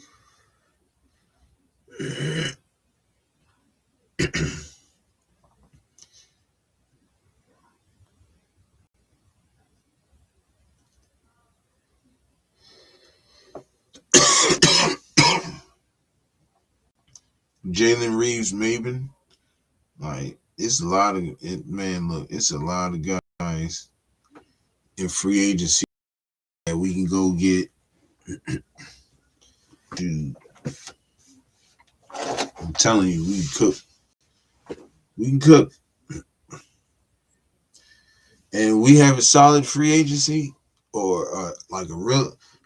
A: Jalen Reeves Maben. Like, it's a lot of man, look, it's a lot of guys in free agency that we can go get. Dude, I'm telling you, we can cook. We can cook. And we have a solid free agency or like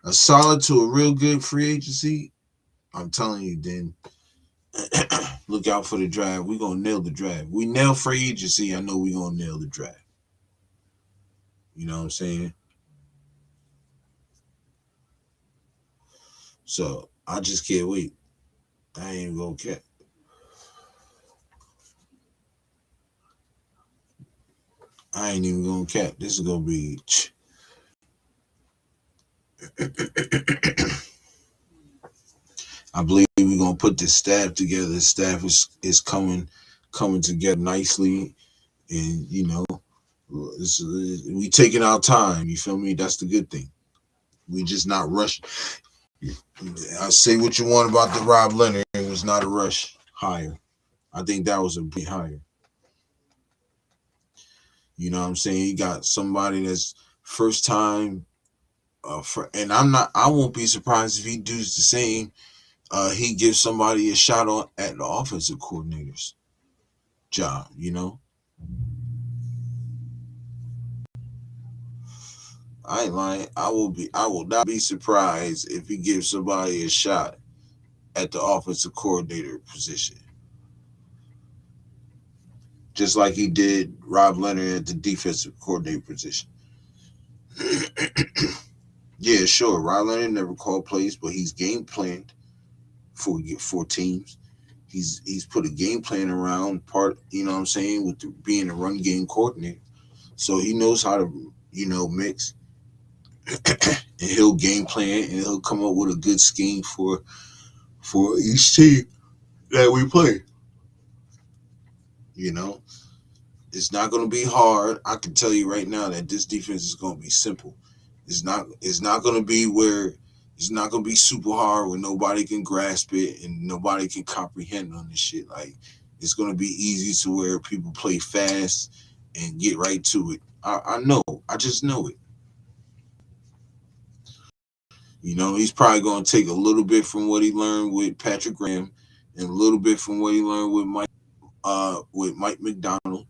A: a solid to a real good free agency. I'm telling you, then look out for the draft. We're gonna nail the draft. We nail free agency. I know we're gonna nail the draft. You know what I'm saying? So I just can't wait. I ain't gonna care. I I ain't even gonna cap. This is gonna be. I believe we're gonna put this staff together. The staff is coming together nicely, and we taking our time. You feel me? That's the good thing. We just not rushing. I say what you want about the Rob Leonard. It was not a rush hire. I think that was a big hire. You know what I'm saying? You got somebody that's first time. And I won't be surprised if he does the same. He gives somebody a shot on at the offensive coordinator's job. I ain't lying. I will not be surprised if he gives somebody a shot at the offensive coordinator position. Just like he did Rob Leonard at the defensive coordinator position. Yeah, sure. Rob Leonard never called plays, but he's game planned for teams. He's put a game plan around part, you know what I'm saying, with being a run game coordinator. So he knows how to, mix. And he'll game plan and he'll come up with a good scheme for each team that we play. You know, it's not going to be hard. I can tell you right now that this defense is going to be simple. It's not going to be where it's not going to be super hard where nobody can grasp it and nobody can comprehend on this shit. Like, it's going to be easy to where people play fast and get right to it. I know. I just know it. He's probably going to take a little bit from what he learned with Patrick Graham and a little bit from what he learned with Mike McDonald,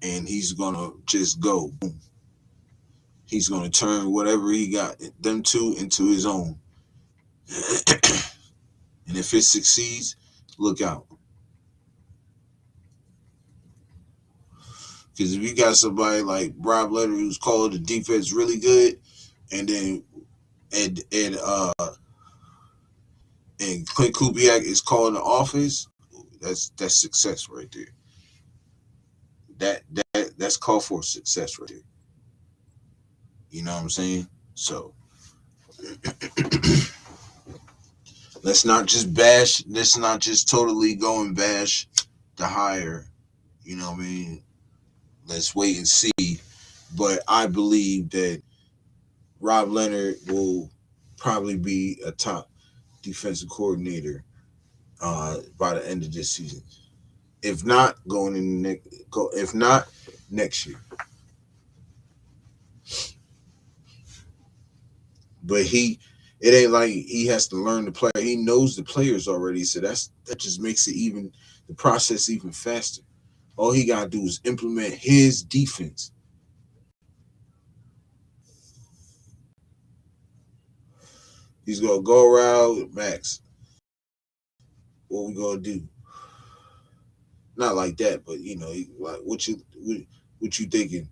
A: and he's going to just go. He's going to turn whatever he got them two into his own. And if it succeeds, look out. Because if you got somebody like Rob Leonard who's called the defense really good, and then and Clint Kubiak is calling the offense, that's success right there. That's called for success right there. You know what I'm saying? So let's not just bash. Let's not just totally go and bash the hire. You know what I mean? Let's wait and see. But I believe that Rob Leonard will probably be a top defensive coordinator by the end of this season. If not, going in if not next year. But it ain't like he has to learn the player. He knows the players already, so that just makes the process even faster. All he gotta do is implement his defense. He's gonna go around with Max. What we gonna do? Not like that, but like what you thinking?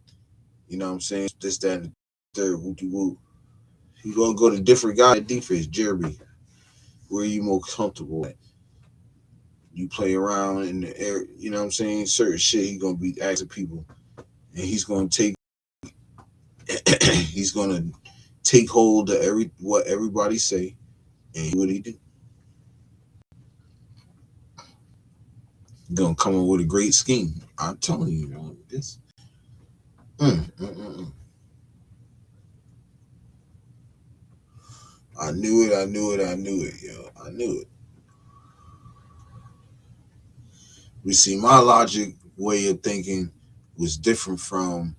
A: You know what I'm saying? This, that, and the third. Woo. You gonna go to different guy at defense, Jeremy. Where are you more comfortable at? You play around in the air, you know what I'm saying? Certain shit he gonna be asking people, and he's gonna take hold of what everybody say, and what he do. He's gonna come up with a great scheme. I'm telling you, this. Mm, mm, mm, mm. I knew it, yo. I knew it. We see my logic way of thinking was different from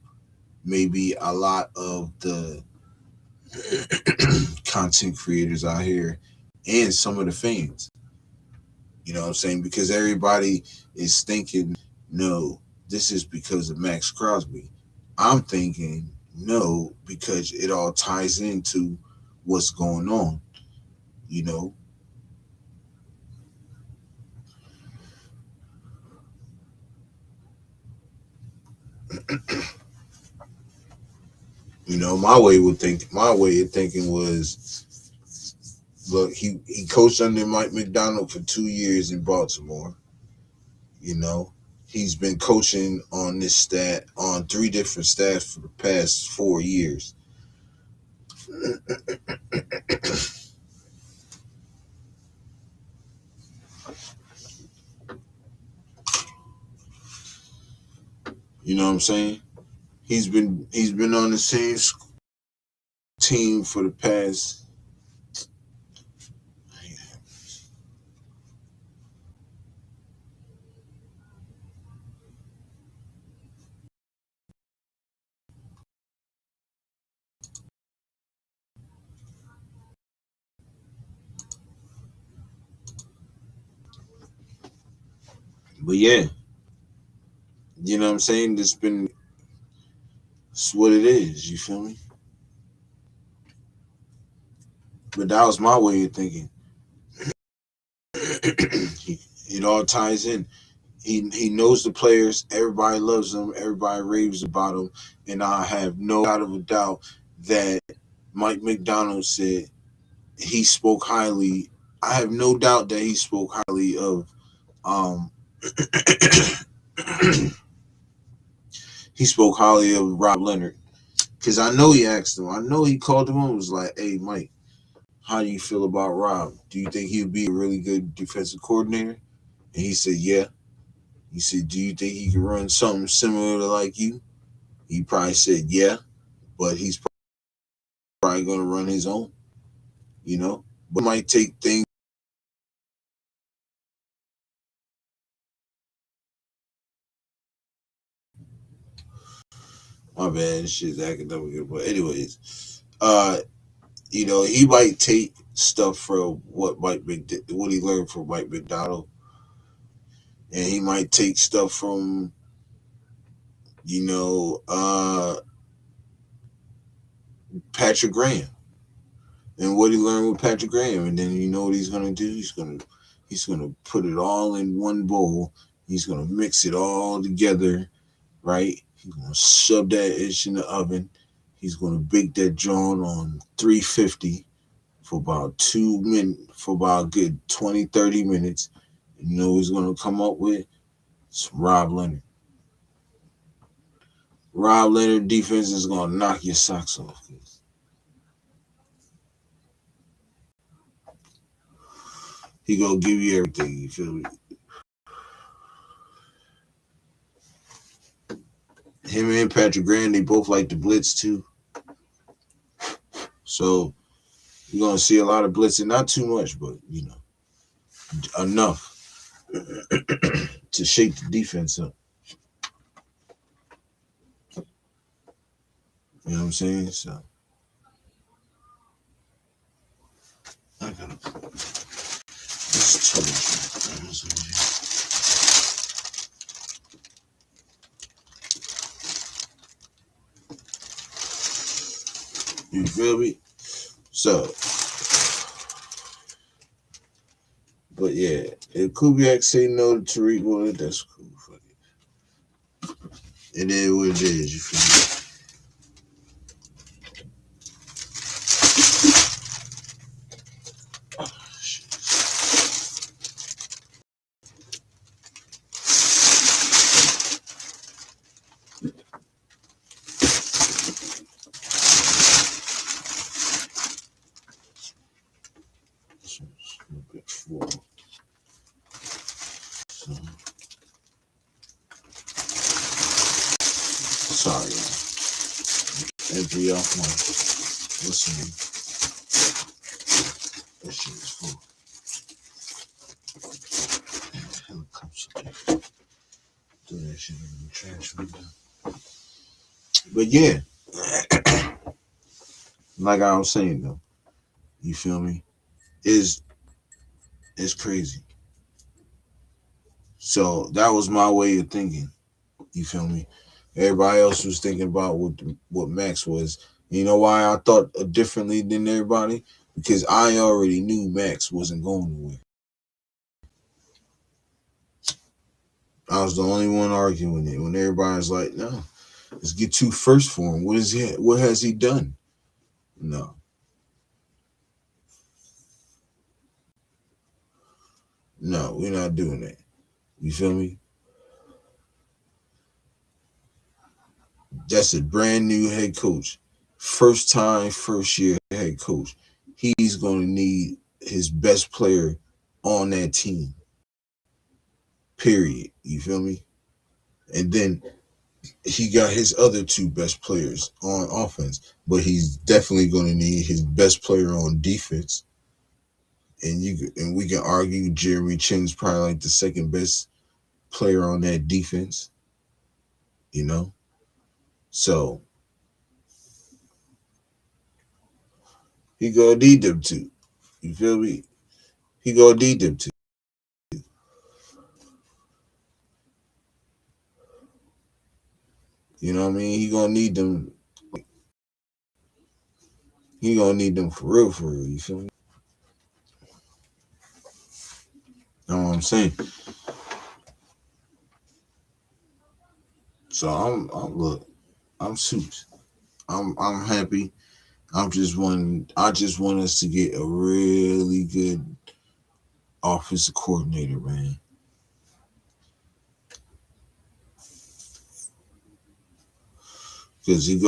A: maybe a lot of the content creators out here and some of the fans. You know what I'm saying? Because everybody is thinking, no, this is because of Max Crosby. I'm thinking, no, because it all ties into what's going on, you know? My way of thinking was, look, he coached under Mike McDonald for 2 years in Baltimore, you know. He's been coaching on this stat on three different staffs for the past 4 years. You know what I'm saying? He's been on the same team for the past. But yeah, you know what I'm saying? It's what it is. You feel me? But that was my way of thinking. It all ties in. He knows the players. Everybody loves him. Everybody raves about him. And I have no doubt of a doubt that Mike McDonald said he spoke highly. I have no doubt that he spoke highly of um he spoke highly of Rob Leonard. Because I know he asked him. I know he called him and was like, "Hey, Mike, how do you feel about Rob? Do you think he'd be a really good defensive coordinator?" And he said, "Yeah." He said, "Do you think he could run something similar to like you?" He probably said, "Yeah," but he's probably going to run his own, you know? But might take things. My bad, this shit's academic. But anyways, he might take stuff from what he learned from Mike McDonald, and he might take stuff from you know Patrick Graham and what he learned with Patrick Graham, and then you know what he's gonna do? He's gonna put it all in one bowl. He's gonna mix it all together, right? He's gonna shove that ish in the oven. He's gonna bake that joint on 350 for about 2 minutes, for about a good 20, 30 minutes. You know what he's gonna come up with? It's Rob Leonard. Rob Leonard defense is gonna knock your socks off. He gonna give you everything. You feel me? Him and Patrick Graham, they both like the blitz too. So you're gonna see a lot of blitzing, not too much, but enough to shake the defense up. You know what I'm saying? So I gotta put this torch. You feel me? So, but yeah, if Kubiak say no to Tariq Woolen, that's cool. Fuck it. It is what it is. You feel me? So, sorry, empty off my listening. That shit is full. Helicopter. Throw that shit in the trash window. But yeah, like I was saying though, you feel me? Is crazy. So that was my way of thinking. You feel me? Everybody else was thinking about what Max was. You know why I thought differently than everybody? Because I already knew Max wasn't going nowhere. I was the only one arguing it when everybody's like, "No, let's get two first for him. What is he? What has he done?" No, no, we're not doing that. You feel me? That's a brand new head coach. First time, first year head coach. He's going to need his best player on that team. Period. You feel me? And then he got his other two best players on offense, but he's definitely going to need his best player on defense. And we can argue Jeremy Chin's probably like the second best player on that defense. You know, so he gonna need them two. You feel me? He gonna need them two. You know what I mean? He gonna need them. He gonna need them for real, for real. You feel me? Know what I'm saying? So I'm look, I'm suits. I'm happy. I just want us to get a really good offensive coordinator, man. Because he's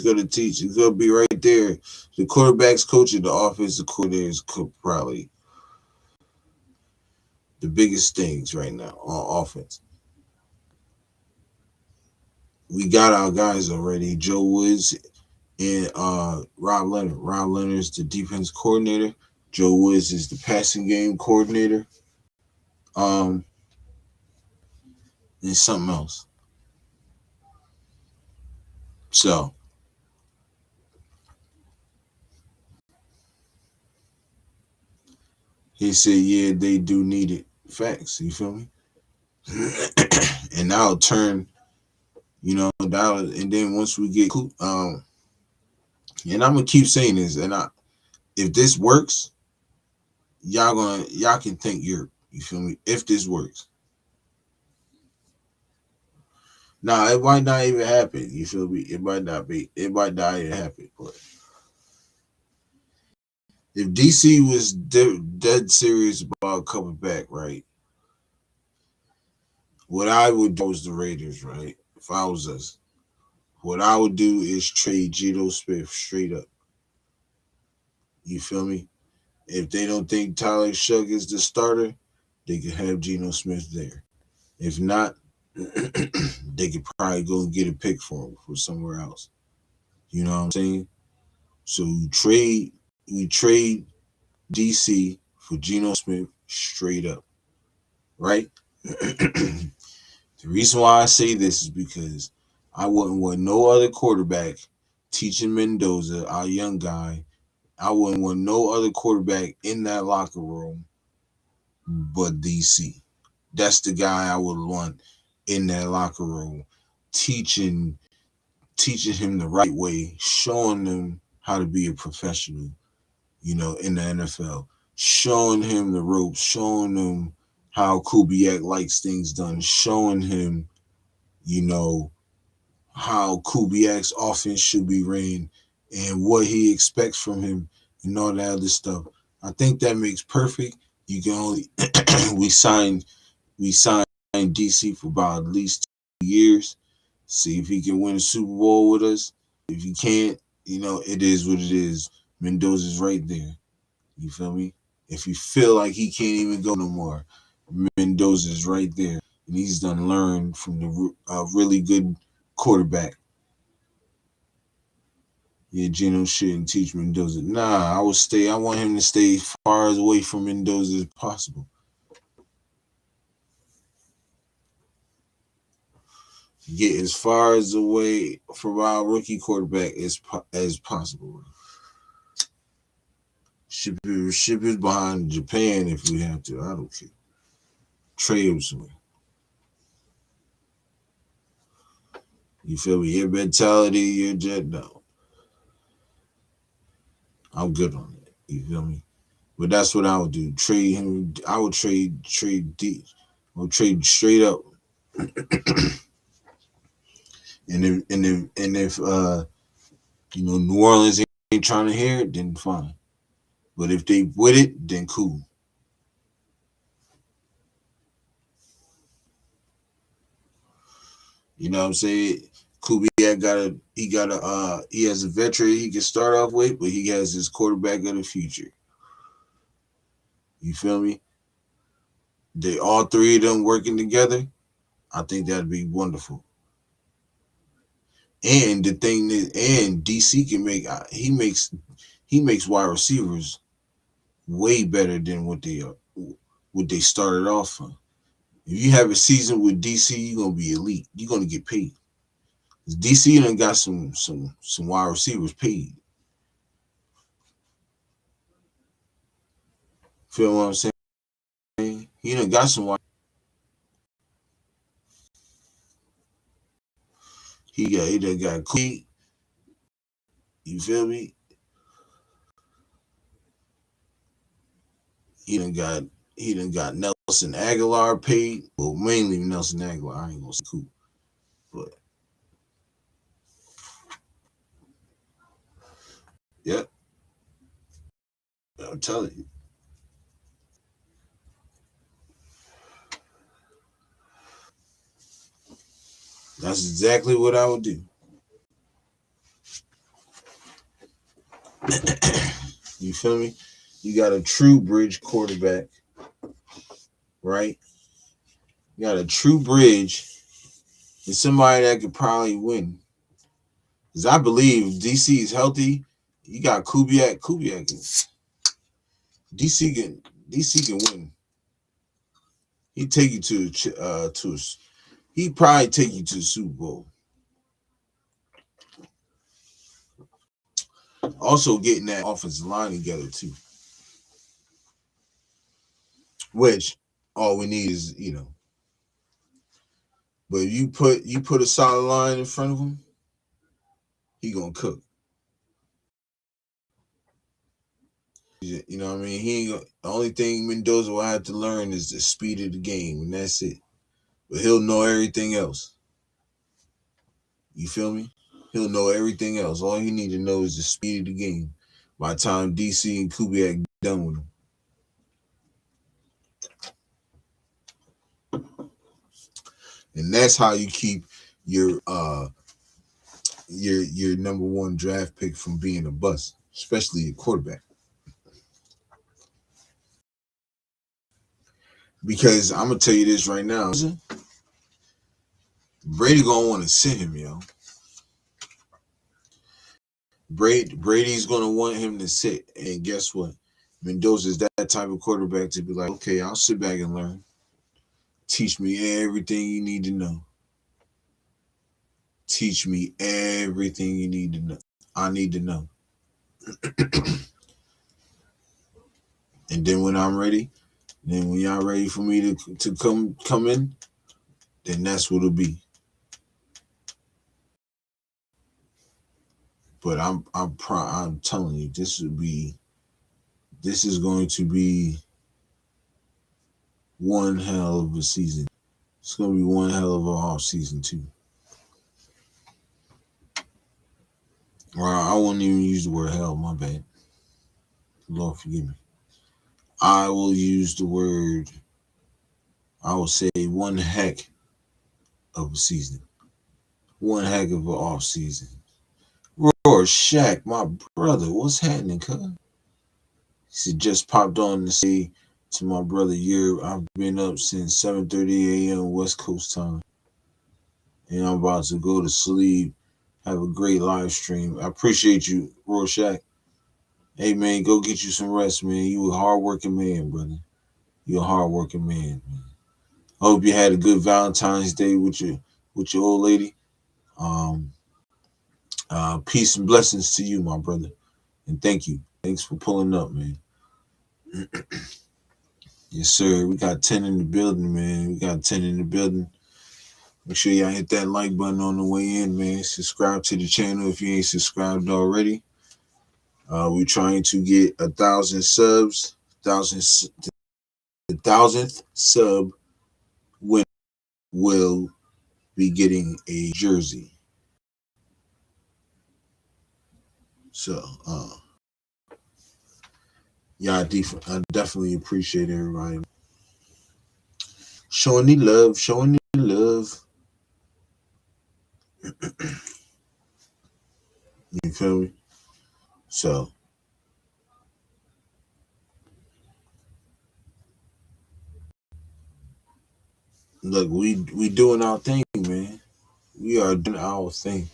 A: gonna teach. He's gonna be right there. The quarterback's coaching the offensive coordinator is probably the biggest things right now on offense. We got our guys already. Joe Woods and Rob Leonard. Rob Leonard is the defense coordinator. Joe Woods is the passing game coordinator. Um, and something else. So he said, yeah, they do need it. Facts. You feel me? And that'll turn, and then once we get, and I'm gonna keep saying this, if this works, y'all can thank Yurp. You feel me? If this works, now it might not even happen. You feel me? It might not be. It might not even happen. But if DC was dead serious about coming back, right? What I would do was the Raiders, right? If I was us, what I would do is trade Geno Smith straight up. You feel me? If they don't think Tyler Shug is the starter, they could have Geno Smith there. If not, they could probably go and get a pick for him for somewhere else. You know what I'm saying? So we trade DC for Geno Smith straight up, right? The reason why I say this is because I wouldn't want no other quarterback teaching Mendoza, our young guy. I wouldn't want no other quarterback in that locker room but DC. That's the guy I would want in that locker room, teaching him the right way, showing him how to be a professional, in the NFL, showing him the ropes, showing him how Kubiak likes things done, showing him, you know, how Kubiak's offense should be ran and what he expects from him and all that other stuff. I think that makes perfect. You can only we signed DC for about at least 2 years. See if he can win a Super Bowl with us. If he can't, it is what it is. Mendoza's right there. You feel me? If you feel like he can't even go no more, Mendoza's right there. And he's done learned from the really good quarterback. Yeah, Geno shouldn't teach Mendoza. Nah, I want him to stay as far away from Mendoza as possible. Get as far as away from our rookie quarterback as possible. Ship it behind Japan if we have to. I don't care. Trade him somewhere. You feel me? Your mentality, your jet. No, I'm good on that. You feel me? But that's what I would do. Trade him. I would trade deep. I would trade straight up. And if New Orleans ain't trying to hear it, then fine. But if they with it, then cool. You know what I'm saying? Kubiak he has a veteran he can start off with, but he has his quarterback of the future. You feel me? They all three of them working together. I think that'd be wonderful. And the thing is, and DC can he makes wide receivers way better than what they started off on. If you have a season with DC, you're gonna be elite. You're gonna get paid. DC done got some wide receivers paid. Feel what I'm saying? He done got some wide. He done got Queen. You feel me? He done got he done got Nelson Aguilar paid. Well, mainly Nelson Aguilar. I ain't gonna say Coop, but yep, I'm telling you. That's exactly what I would do. You feel me? You got a true bridge quarterback, right? You got a true bridge and somebody that could probably win. Because I believe if DC is healthy, you got Kubiak. DC can DC can win. He take you he probably take you to the Super Bowl. Also getting that offensive line together too. Which all we need is, but if you put a solid line in front of him, he gonna cook. You know what I mean? The only thing Mendoza will have to learn is the speed of the game, and that's it. But he'll know everything else. You feel me? He'll know everything else. All he need to know is the speed of the game. By the time DC and Kubiak done with him, and that's how you keep your your number one draft pick from being a bust, especially a quarterback. Because I'm gonna tell you this right now, Brady gonna want to sit him, yo. Brady's gonna want him to sit, and guess what? Mendoza's that type of quarterback to be like, okay, I'll sit back and learn. Teach me everything you need to know. Teach me everything you need to know. I need to know. And then when I'm ready, then when y'all ready for me to come in, then that's what it'll be. But I'm telling you, this is going to be one hell of a season. It's gonna be one hell of a off season too. Or I won't even use the word hell, my bad. Lord forgive me. I will use the word, I will say one heck of a season. One heck of an off season. Roar Shaq, my brother, what's happening, cuz? He just popped on to say to my brother Yurp, I've been up since 7:30 a.m. West Coast time. And I'm about to go to sleep. Have a great live stream. I appreciate you, Rorschach. Hey man, go get you some rest, man. You a hardworking man, brother. You a hardworking man. I hope you had a good Valentine's Day with your old lady. Um, peace and blessings to you, my brother. And thank you. Thanks for pulling up, man. Yes, sir. We got 10 in the building, man. We got 10 in the building. Make sure y'all hit that like button on the way in, man. Subscribe to the channel if you ain't subscribed already. We're trying to get 1,000 subs. The 1,000th sub winner will be getting a jersey. So, yeah, I definitely appreciate everybody showing the love, showing the love. You feel me? So look, we doing our thing, man. We are doing our thing.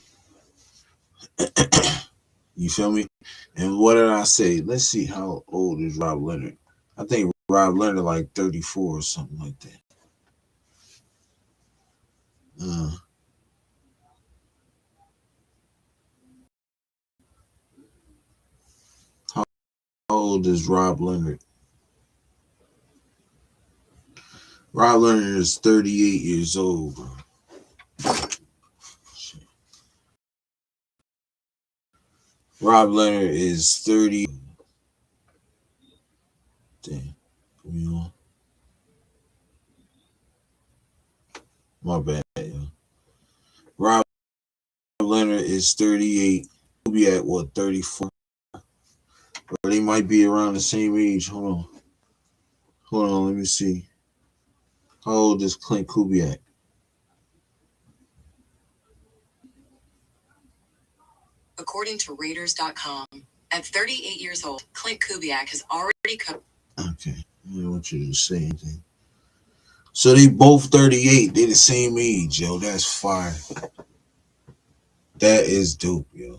A: You feel me? And what did I say? Let's see, how old is Rob Leonard? I think Rob Leonard like 34 or something like that. Uh, how old is Rob Leonard? Rob Leonard is 38 years old, bro. Rob Leonard is 30. Damn, you know, my bad. Yo. Rob Leonard is 38. He'll be at what, 34? Or they might be around the same age. Hold on. Let me see. How old is Clint Kubiak?
B: According to Raiders.com, at 38 years old, Clint Kubiak has already cut.
A: Okay, I don't want you to say anything. So they both 38. They the same age, yo. That's fire. That is dope, yo.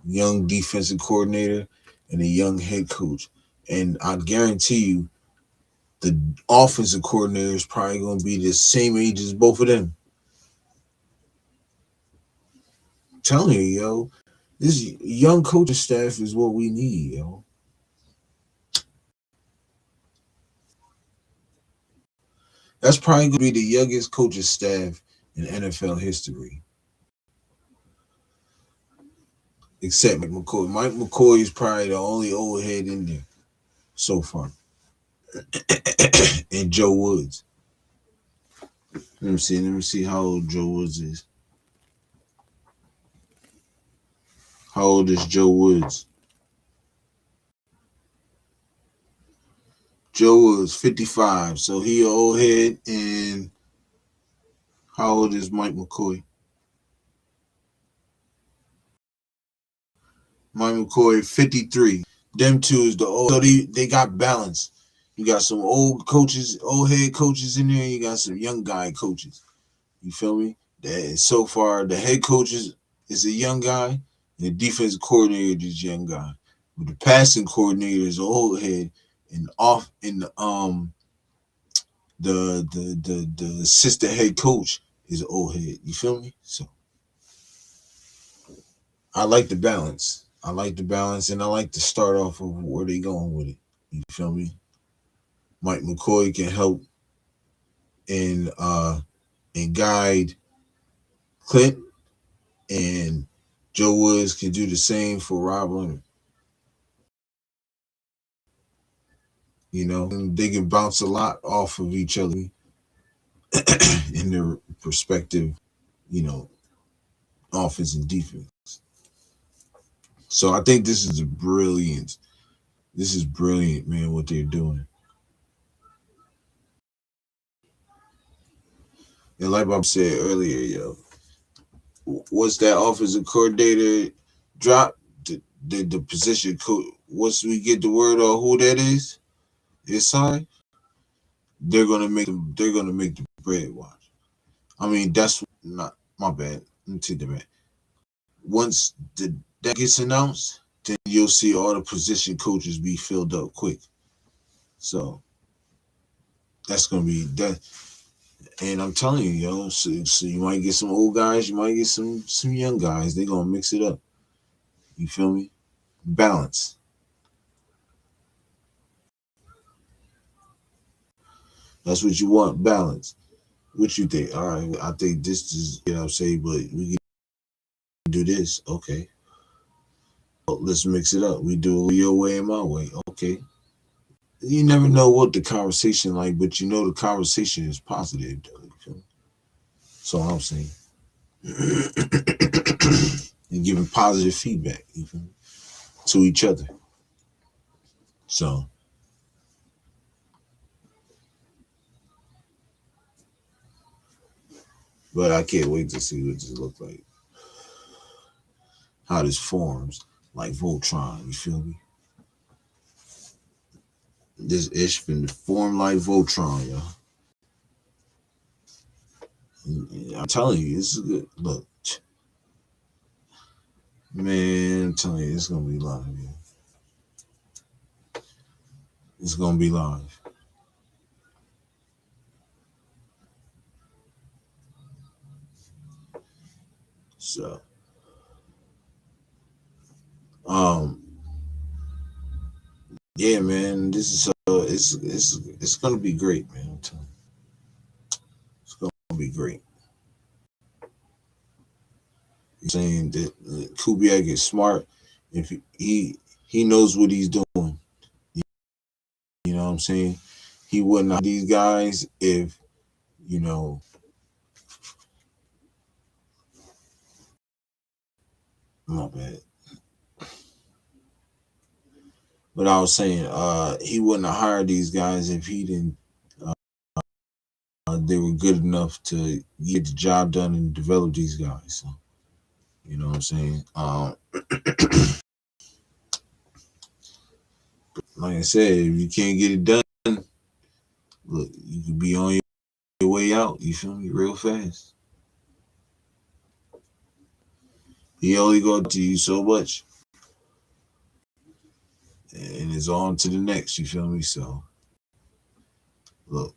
A: Young defensive coordinator and a young head coach. And I guarantee you, the offensive coordinator is probably going to be the same age as both of them. I'm telling you, yo, this young coaching staff is what we need, yo. That's probably going to be the youngest coaching staff in NFL history, except Mike McCoy. Mike McCoy is probably the only old head in there so far. And Joe Woods. Let me see. Let me see how old Joe Woods is. How old is Joe Woods? Joe Woods, 55. So he an old head. And how old is Mike McCoy? Mike McCoy, 53. Them two is the old. So they got balance. You got some old coaches, old head coaches in there. You got some young guy coaches. You feel me? That so far the head coach is a young guy, and the defensive coordinator is a young guy. But the passing coordinator is an old head, and off in the assistant head coach is an old head. You feel me? So I like the balance. I like the balance, and I like to start off of where they going with it. You feel me? Mike McCoy can help and guide Clint, and Joe Woods can do the same for Rob Leonard. You know, and they can bounce a lot off of each other in their perspective, you know, offense and defense. So I think this is brilliant. This is brilliant, man, what they're doing. And like Bob said earlier, yo, once that offensive coordinator drop, the position coach, once we get the word on who that is, it's signed, they're gonna make the bread watch. I mean, that's not my bad. Let me take that back. Once that gets announced, then you'll see all the position coaches be filled up quick. So that's gonna be that. And I'm telling you, yo, so you might get some old guys, you might get some young guys. They're gonna mix it up. You feel me? Balance. That's what you want. Balance. What you think? All right, I think this is, you know what I'm saying, but we can do this. Okay. Well, let's mix it up. We do it your way and my way. Okay. You never know what the conversation like, but you know the conversation is positive. So I'm saying, and giving positive feedback to each other. So But I can't wait to see what this look like. How this forms like Voltron. You feel me? This ish been formed like Voltron, yo. I'm telling you, this is good. Look, man, I'm telling you, it's gonna be live, man. It's gonna be live. So, um, yeah, man, this is it's gonna be great, man. I'm telling you, it's gonna be great. I'm saying that Kubiak is smart. If he knows what he's doing, you know what I'm saying. He wouldn't have these guys if you know. My bad. But I was saying, he wouldn't have hired these guys if he didn't. They were good enough to get the job done and develop these guys. So, you know what I'm saying? Like I said, if you can't get it done, look, you could be on your way out. You feel me? Real fast. He only go to you so much, and it's on to the next. You feel me? So, look,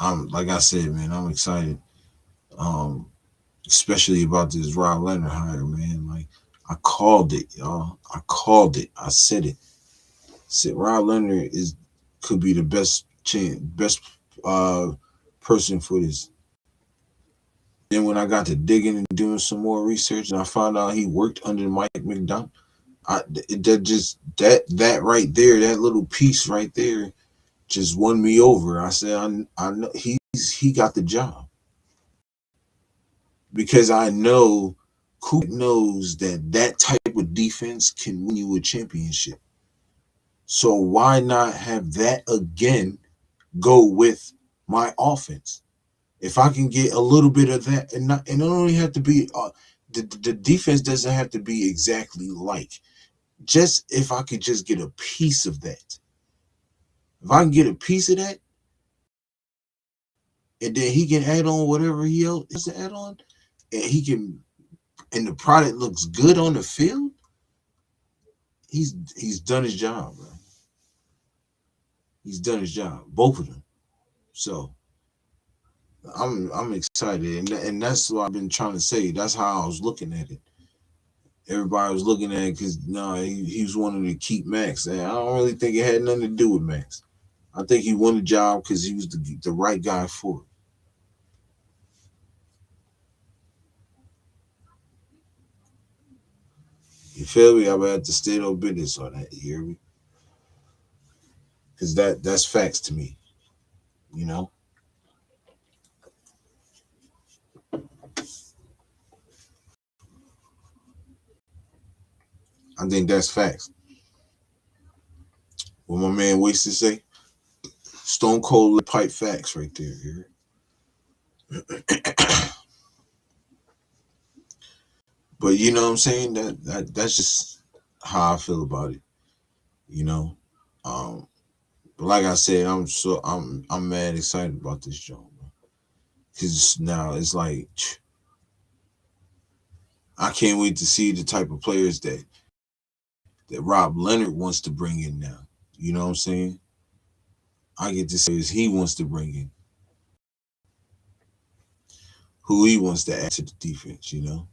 A: I'm like I said, man, I'm excited. Um, Especially about this Rob Leonard hire, man. Like I called it, y'all. I called it. I said it. I said Rob Leonard is could be the best uh person for this. Then when I got to digging and doing some more research, and I found out he worked under Mike McDonald, that right there, that little piece right there, just won me over. I said I know he got the job because I know Coop knows that that type of defense can win you a championship. So why not have that again go with my offense? If I can get a little bit of that, and it don't only have to be the defense doesn't have to be exactly like. Just if I could just get a piece of that, if I can get a piece of that, and then he can add on whatever he else is to add on, and he can, and the product looks good on the field, he's done his job, bro. He's done his job, both of them. So I'm excited, and that's what I've been trying to say. That's how I was looking at it. Everybody was looking at it because no, he was wanting to keep Max, and I don't really think it had nothing to do with Max. I think he won the job because he was the right guy for it. You feel me? I'm gonna have to stay on business on that. You hear me? Because that's facts to me. You know, I think that's facts. What my man Wasted say, Stone Cold pipe facts right there. You But you know what I'm saying? That's just how I feel about it. You know, um, but like I said, I'm mad excited about this job because now it's like I can't wait to see the type of players that Rob Leonard wants to bring in now. You know what I'm saying? I get to see he wants to bring in, who he wants to add to the defense. You know,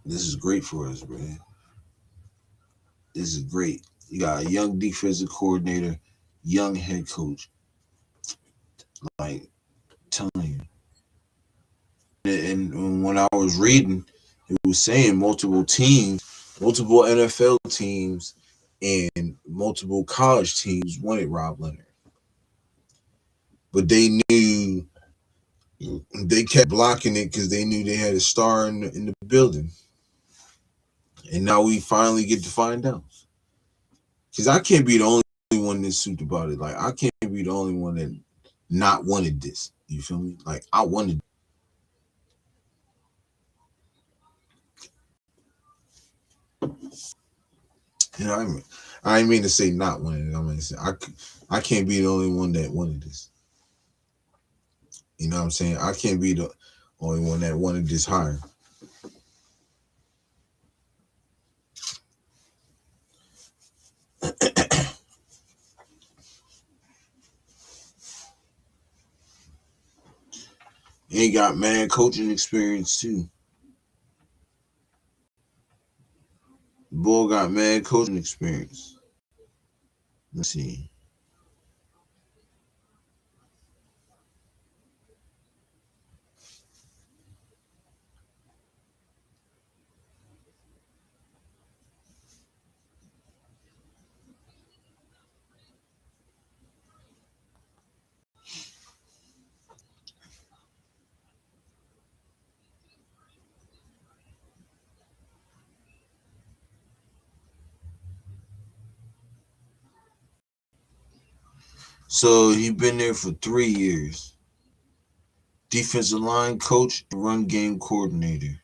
A: this is great for us, man. This is great. You got a young defensive coordinator, young head coach. Like telling you, and when I was reading, it was saying multiple teams, multiple NFL teams, and multiple college teams wanted Rob Leonard, but they knew they kept blocking it because they knew they had a star in the building, and now we finally get to find out. Because I can't be the only one that's sued about it. Like I can't be the only one that not wanted this. You feel me? Like I wanted. You know, I ain't mean to say not wanted it. I mean, to say I can't be the only one that wanted this. You know what I'm saying? I can't be the only one that wanted this higher. He got mad coaching experience too. Boy got mad coaching experience. Let's see. So he been there for 3 years. Defensive line coach, run game coordinator.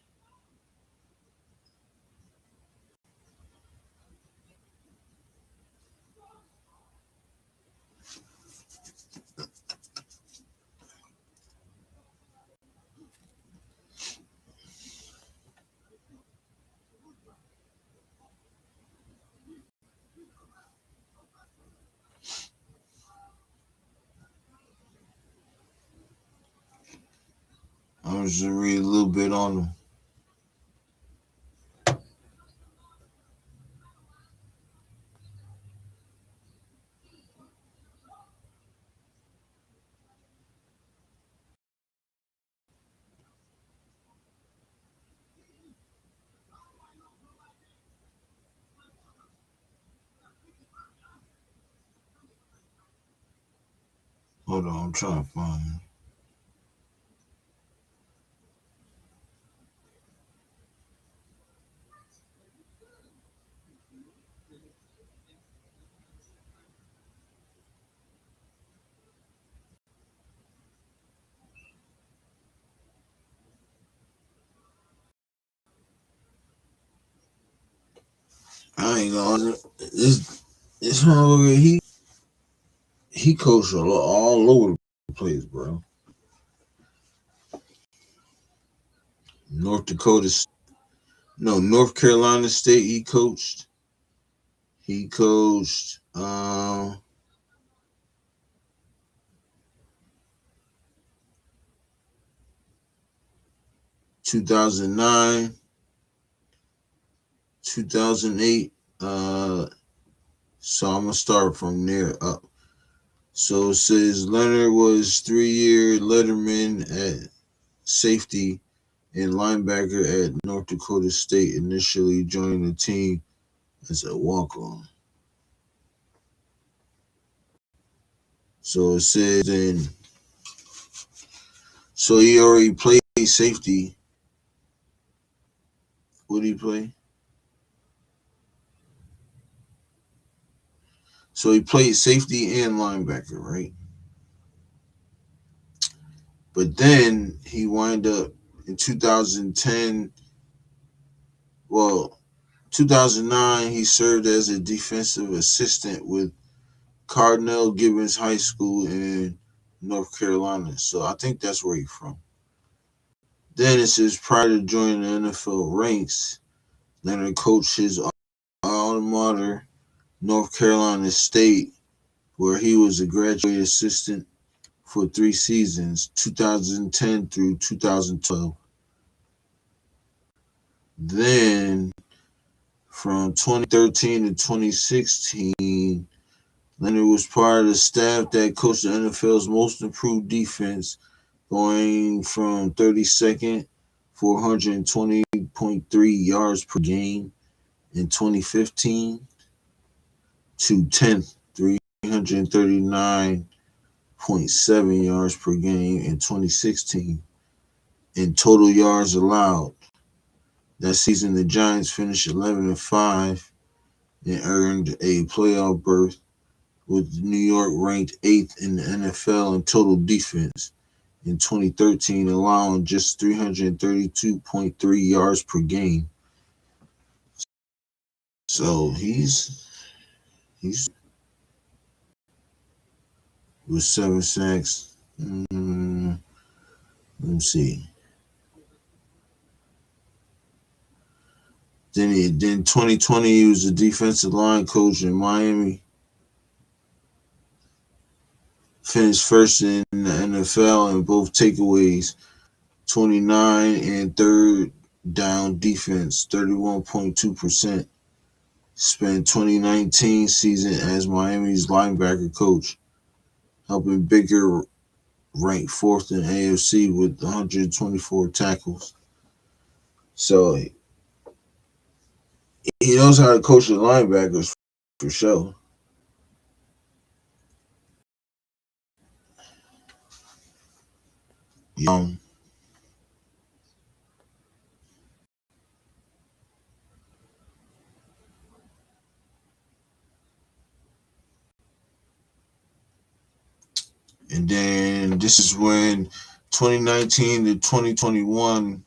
A: I'm just gonna read a little bit on him. Hold on, I'm trying to find him. I ain't gonna. This motherfucker, he coached all over the place, bro. North Dakota, no, North Carolina State. He coached. He coached. 2009, 2008. So I'm gonna start from there up. So it says Leonard was 3 year letterman at safety and linebacker at North Dakota State. Initially joined the team as a walk-on. So it says then. So he already played safety. What did he play? So he played safety and linebacker, right? But then he wound up in 2010. Well, 2009, he served as a defensive assistant with Cardinal Gibbons High School in North Carolina. So I think that's where he's from. Then it says prior to joining the NFL ranks, Leonard coached his alma mater, North Carolina State, where he was a graduate assistant for 3 seasons, 2010 through 2012. Then from 2013 to 2016, Leonard was part of the staff that coached the NFL's most improved defense, going from 32nd, 420.3 yards per game in 2015 to 10th, 339.7 yards per game in 2016 in total yards allowed. That season, the Giants finished 11-5 and earned a playoff berth, with New York ranked 8th in the NFL in total defense in 2013, allowing just 332.3 yards per game. So he's with 7 sacks. Let me see. Then 2020 he was a defensive line coach in Miami. Finished first in the NFL in both takeaways, 29 and third down defense, 31.2%. Spent 2019 season as Miami's linebacker coach, helping Baker rank fourth in AFC with 124 tackles. So he knows how to coach the linebackers for sure. Um, and then this is when 2019 to 2021,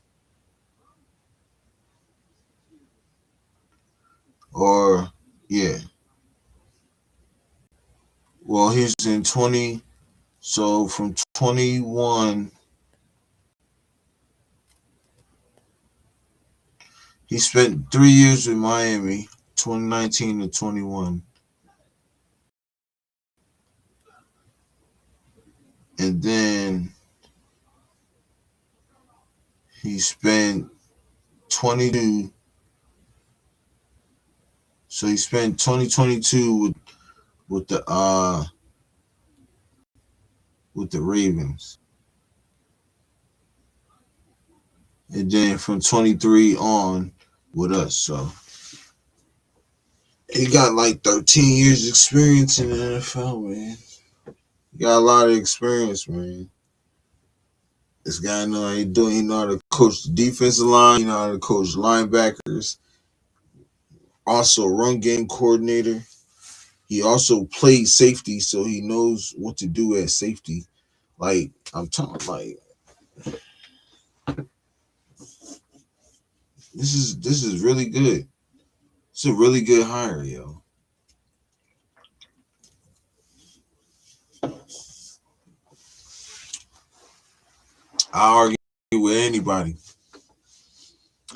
A: or yeah, well, he's in 20. So from 21, he spent 3 years with Miami, 2019 to 21. And then he spent 22. So he spent 2022 with the Ravens. And then from 23 on with us. So he got like 13 years experience in the NFL, man. He got a lot of experience, man. This guy know how he doing. He know how to coach the defensive line. He know how to coach linebackers. Also, run game coordinator. He also played safety, so he knows what to do at safety. Like I'm telling, like this is really good. It's a really good hire, yo. I argue with anybody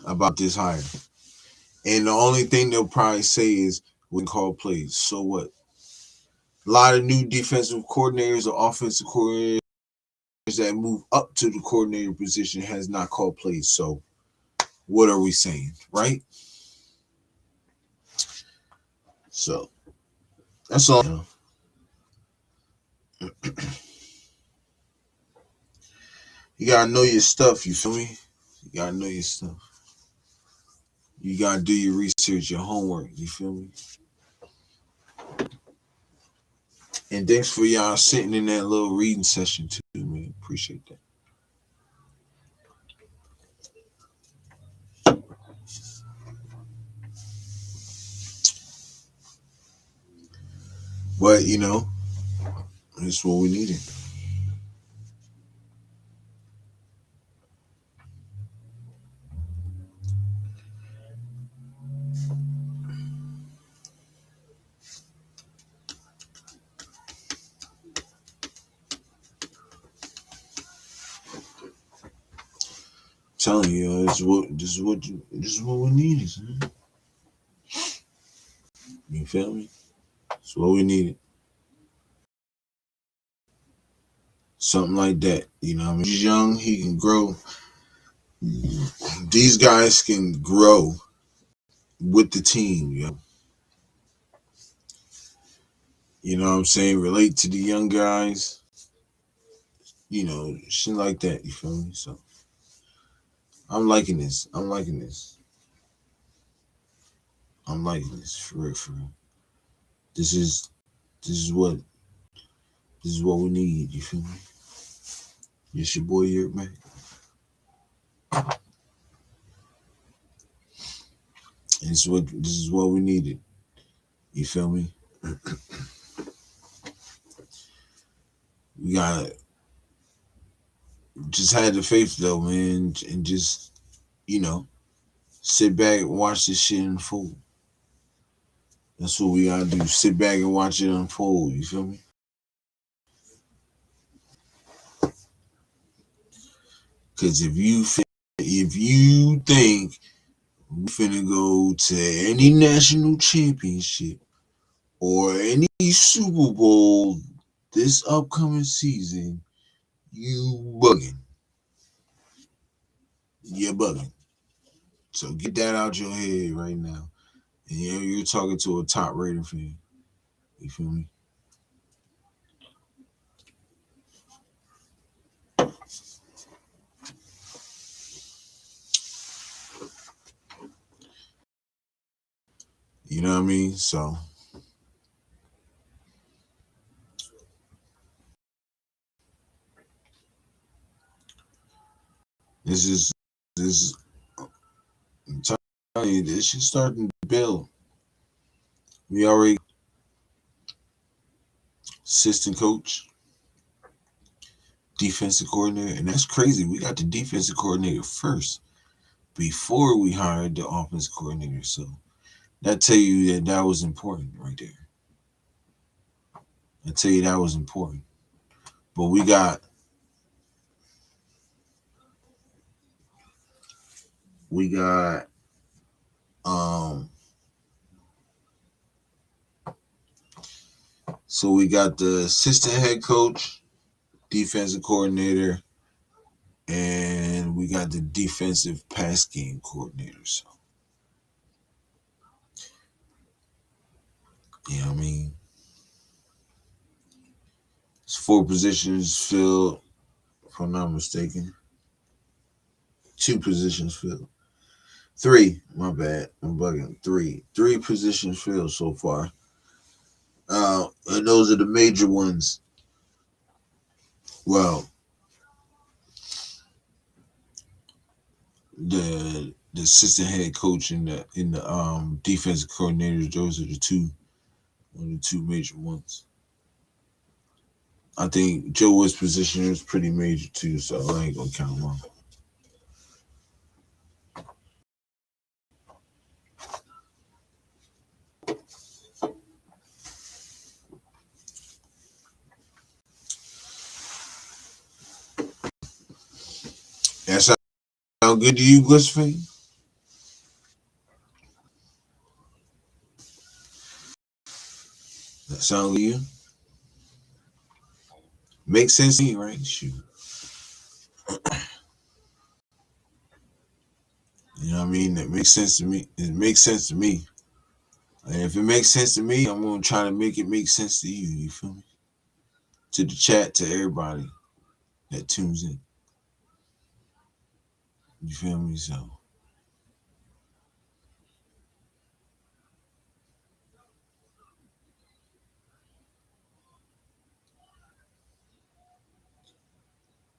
A: about this hire, and the only thing they'll probably say is we can call plays. So what? A lot of new defensive coordinators or offensive coordinators that move up to the coordinator position has not called plays. So what are we saying, right? So that's all. You gotta know your stuff. You feel me? You gotta know your stuff. You gotta do your research, your homework. You feel me? And thanks for y'all sitting in that little reading session too, man. Appreciate that. But it's what we needed. I'm telling you, this is what we needed, man. You feel me? It's what we needed. Something like that. I mean, he's young, he can grow. These guys can grow with the team, You know what I'm saying? Relate to the young guys, shit like that, you feel me? So I'm liking this. I'm liking this. I'm liking this for real, for real. This is this is what this is what we need, you feel me? It's your boy Yurp, man. This is what we needed. You feel me? We got just had the faith though, man, and just you know sit back and watch this shit unfold. That's what we gotta do. Sit back and watch it unfold. You feel me? Because if you think we finna go to any national championship or any Super Bowl this upcoming season, you bugging. You're bugging. So get that out your head right now. And you're talking to a top rated fan. You feel me? You know what I mean? So this is this. I'm telling you, this is starting to build. We already assistant coach, defensive coordinator, and that's crazy. We got the defensive coordinator first before we hired the offensive coordinator. So that tell you that was important right there. I tell you that was important. But we got um so we got the assistant head coach, defensive coordinator, and we got the defensive pass game coordinator. So yeah, I mean it's 4 positions filled, if I'm not mistaken. 2 positions filled. 3, my bad. I'm bugging. 3. 3 positions filled so far. And those are the major ones. Well, the assistant head coach and the defensive coordinators, those are the two one of the 2 major ones. I think Joe Wood's position is pretty major too, so I ain't gonna count him out. That sound good to you, Glycerin? That sound good to you? Makes sense to me, right? Shoot. You know what I mean? It makes sense to me. It makes sense to me. And if it makes sense to me, I'm gonna try to make it make sense to you. You feel me? To the chat, to everybody that tunes in. You feel me? So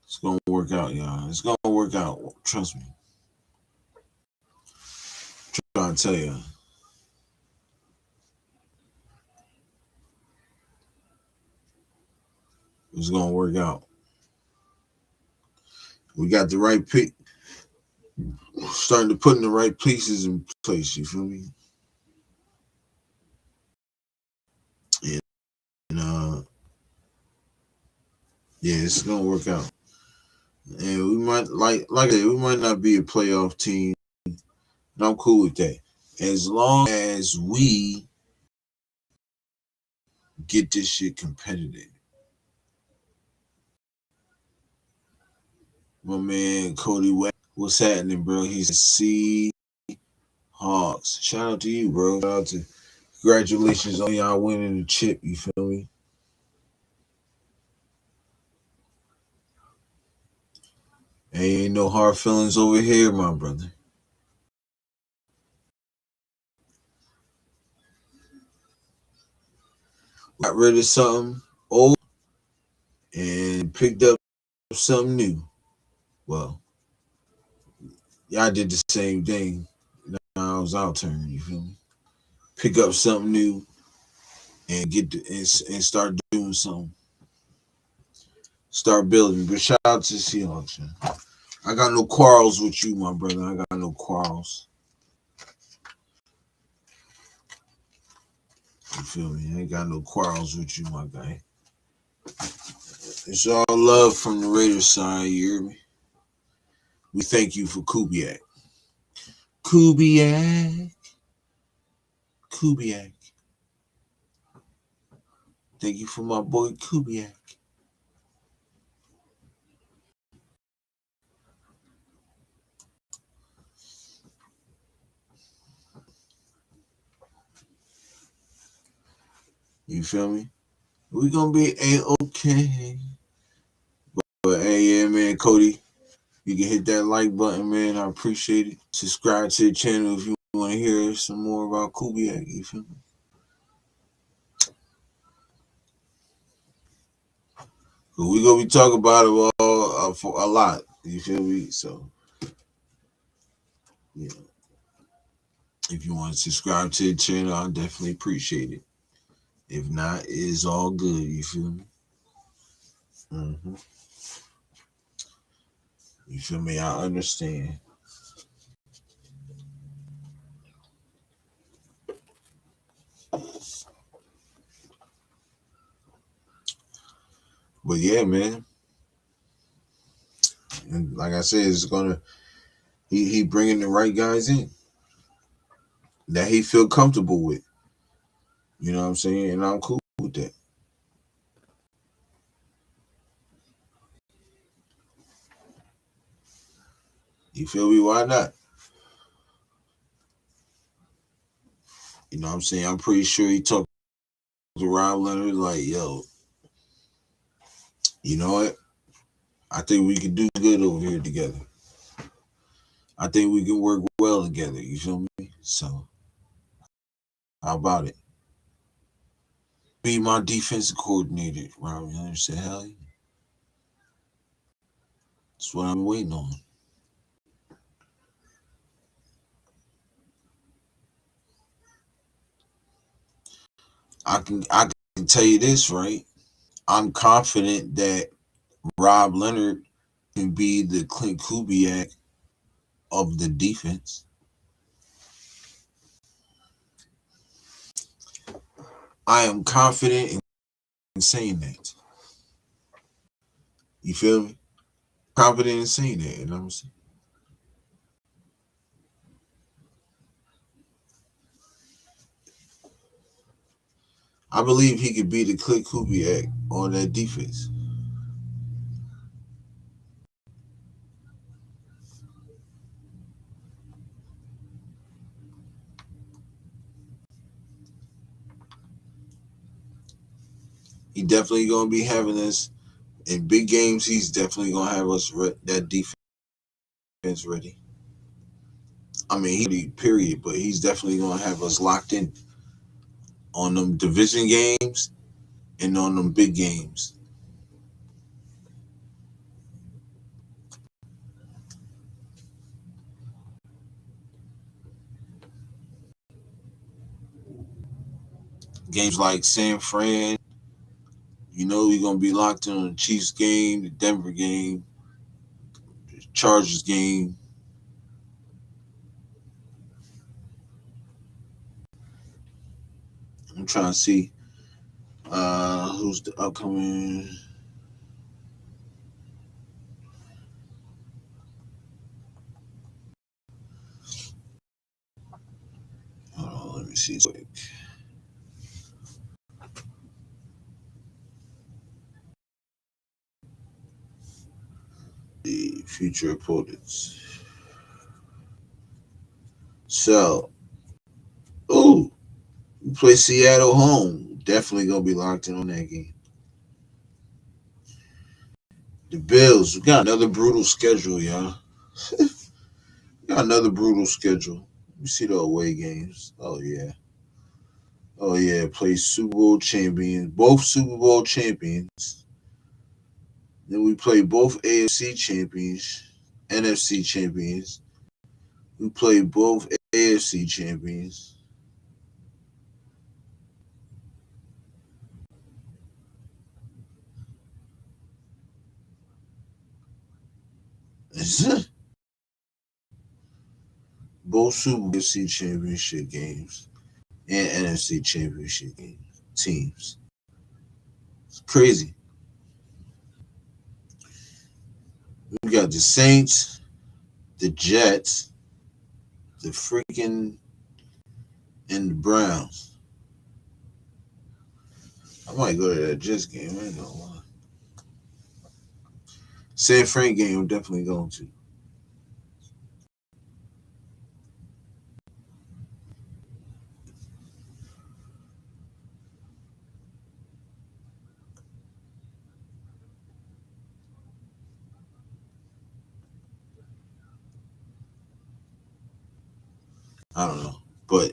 A: it's gonna work out, y'all. It's gonna work out. Trust me. I'm trying to tell you. It's gonna work out. We got the right pick. Starting to put in the right pieces in place. You feel me? Yeah. And, yeah, it's gonna work out. And we might like I said, we might not be a playoff team. And I'm cool with that. As long as we get this shit competitive. My man Cody West, what's happening, bro? He's C Hawks. Shout out to you, bro. Shout out to congratulations on y'all winning the chip. You feel me? Ain't no hard feelings over here, my brother. Got rid of something old and picked up something new. Well, y'all did the same thing. Now it's our turn. You feel me? Pick up something new and and start doing something. Start building. But shout out to the Seahawks, man. I got no quarrels with you, my brother. I got no quarrels. You feel me? I ain't got no quarrels with you, my guy. It's all love from the Raiders side, you hear me? We thank you for Kubiak. Kubiak. Kubiak. Thank you for my boy Kubiak. You feel me? We gonna be A-okay. But hey, yeah, man, Cody, you can hit that like button, man. I appreciate it. Subscribe to the channel if you want to hear some more about Kubiak. You feel me? But we gonna be talking about it all for a lot. You feel me? So, yeah, if you want to subscribe to the channel, I definitely appreciate it. If not, it's all good. You feel me? Mm-hmm. You feel me? I understand. But yeah, man. And like I said, it's gonna he bringing the right guys in that he feel comfortable with. You know what I'm saying? And I'm cool with that. You feel me? Why not? You know what I'm saying? I'm pretty sure he talked to Rob Leonard like, yo, you know what? I think we can do good over here together. I think we can work well together. You feel me? So how about it? Be my defensive coordinator. Rob Leonard said, hell yeah. That's what I'm waiting on. I can tell you this, right? I'm confident that Rob Leonard can be the Clint Kubiak of the defense. I am confident in saying that. You feel me? Confident in saying that. You know what I'm saying? I believe he could be the Clint Kubiak on that defense. He definitely gonna be having us in big games. He's definitely gonna have us that defense ready. I mean, he period, but he's definitely gonna have us locked in on them division games and on them big games. Games like San Fran, you know, we're gonna be locked in on the Chiefs game, the Denver game, the Chargers game. I'm trying to see who's the upcoming. Hold on, let me see. The future opponents. So, ooh, we play Seattle home. Definitely gonna be locked in on that game. The Bills. We got another brutal schedule, y'all. We got another brutal schedule. You see the away games. Oh yeah. Oh yeah. Play Super Bowl champions. Both Super Bowl champions. Then we play both AFC champions, NFC champions. We play both AFC champions. Both Super Bowl NFC championship games and NFC championship games teams. It's crazy. We got the Saints, the Jets, the freaking, and the Browns. I might go to that Jets game. I ain't gonna lie. San Fran game, I'm definitely going to. I don't know, but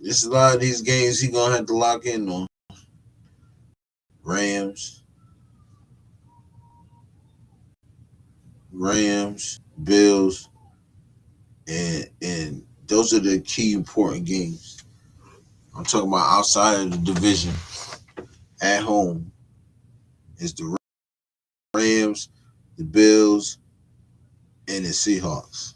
A: there's a lot of these games he gonna have to lock in on. Rams, Bills, and those are the key important games. I'm talking about outside of the division. At home is the Rams, the Bills, and the Seahawks.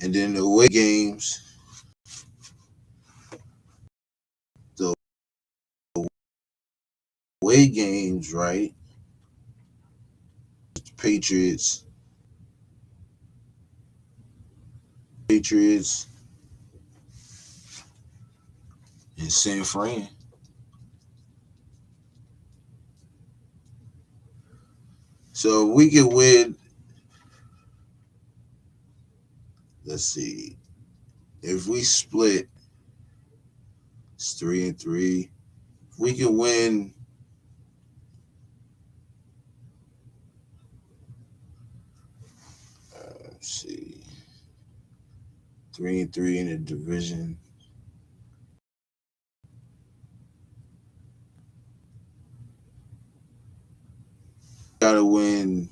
A: And then the the away games, right? The Patriots, and San Fran. So we can win. Let's see. If we split, it's 3-3. If we can win. Let's see. 3-3 in the division. Gotta win.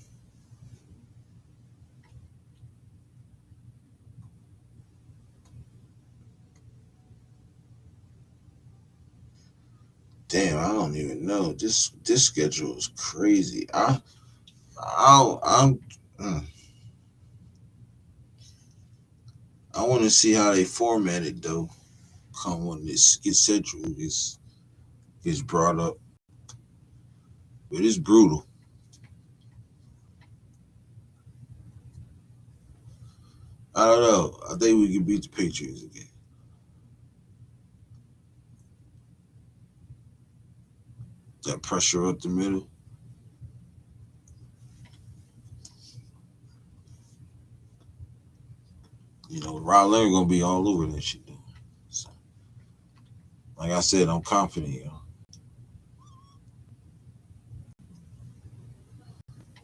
A: Damn, I don't even know. This schedule is crazy. I'm mm, I want to see how they format it though. Come when this schedule gets brought up, but it's brutal. I don't know. I think we can beat the Patriots again. That pressure up the middle. You know, Rob Leonard gonna be all over that shit though. So, like I said, I'm confident.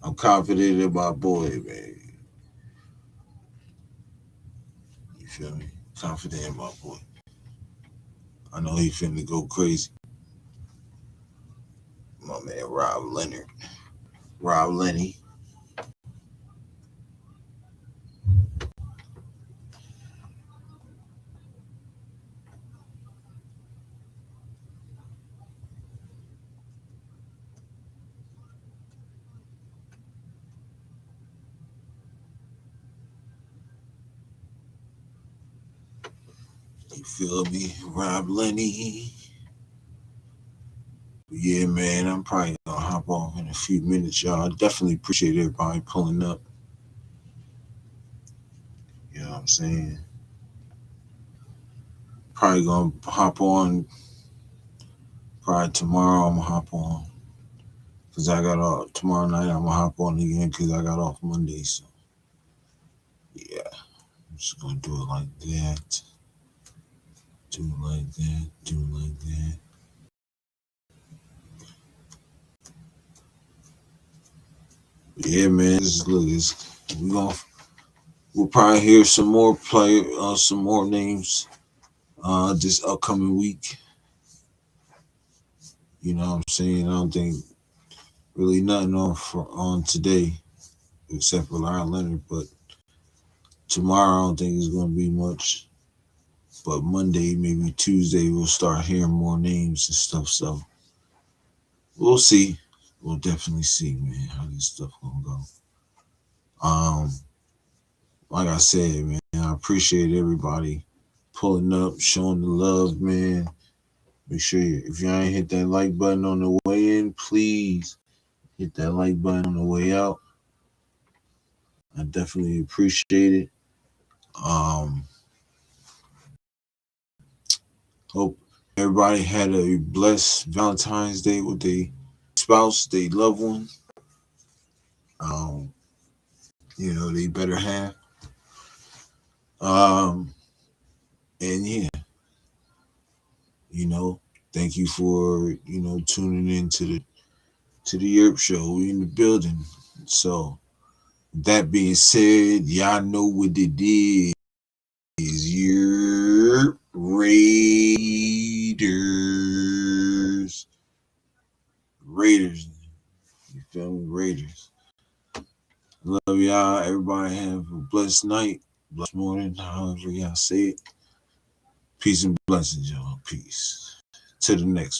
A: I'm confident in my boy, man. You feel me? Confident in my boy. I know he finna go crazy. My man, Rob Leonard. Rob Lenny. You feel me? Rob Lenny. Yeah, man, I'm probably gonna hop off in a few minutes, y'all. I definitely appreciate everybody pulling up. You know what I'm saying? Probably gonna hop on. Probably tomorrow I'm gonna hop on. Cause I got off tomorrow night. I'm gonna hop on again because I got off Monday. So yeah, I'm just gonna do it like that. Do it like that. Do it like that. Yeah, man. We gonna we'll probably hear some more names this upcoming week. You know what I'm saying? I don't think really nothing on today except for Leonard, but tomorrow I don't think it's gonna be much. But Monday, maybe Tuesday, we'll start hearing more names and stuff. So we'll see. We'll definitely see, man, how this stuff gonna go. Like I said, man, I appreciate everybody pulling up, showing the love, man. Make sure if you ain't hit that like button on the way in, please hit that like button on the way out. I definitely appreciate it. Hope everybody had a blessed Valentine's Day with their spouse, their loved one. Um, they better have. And yeah, thank you for tuning in to the Yurp show. We in the building. So that being said, y'all know what it is. Yurp Raiders. Raiders. You feel me? Raiders. Love y'all. Everybody have a blessed night, blessed morning, however y'all say it. Peace and blessings, y'all. Peace. To the next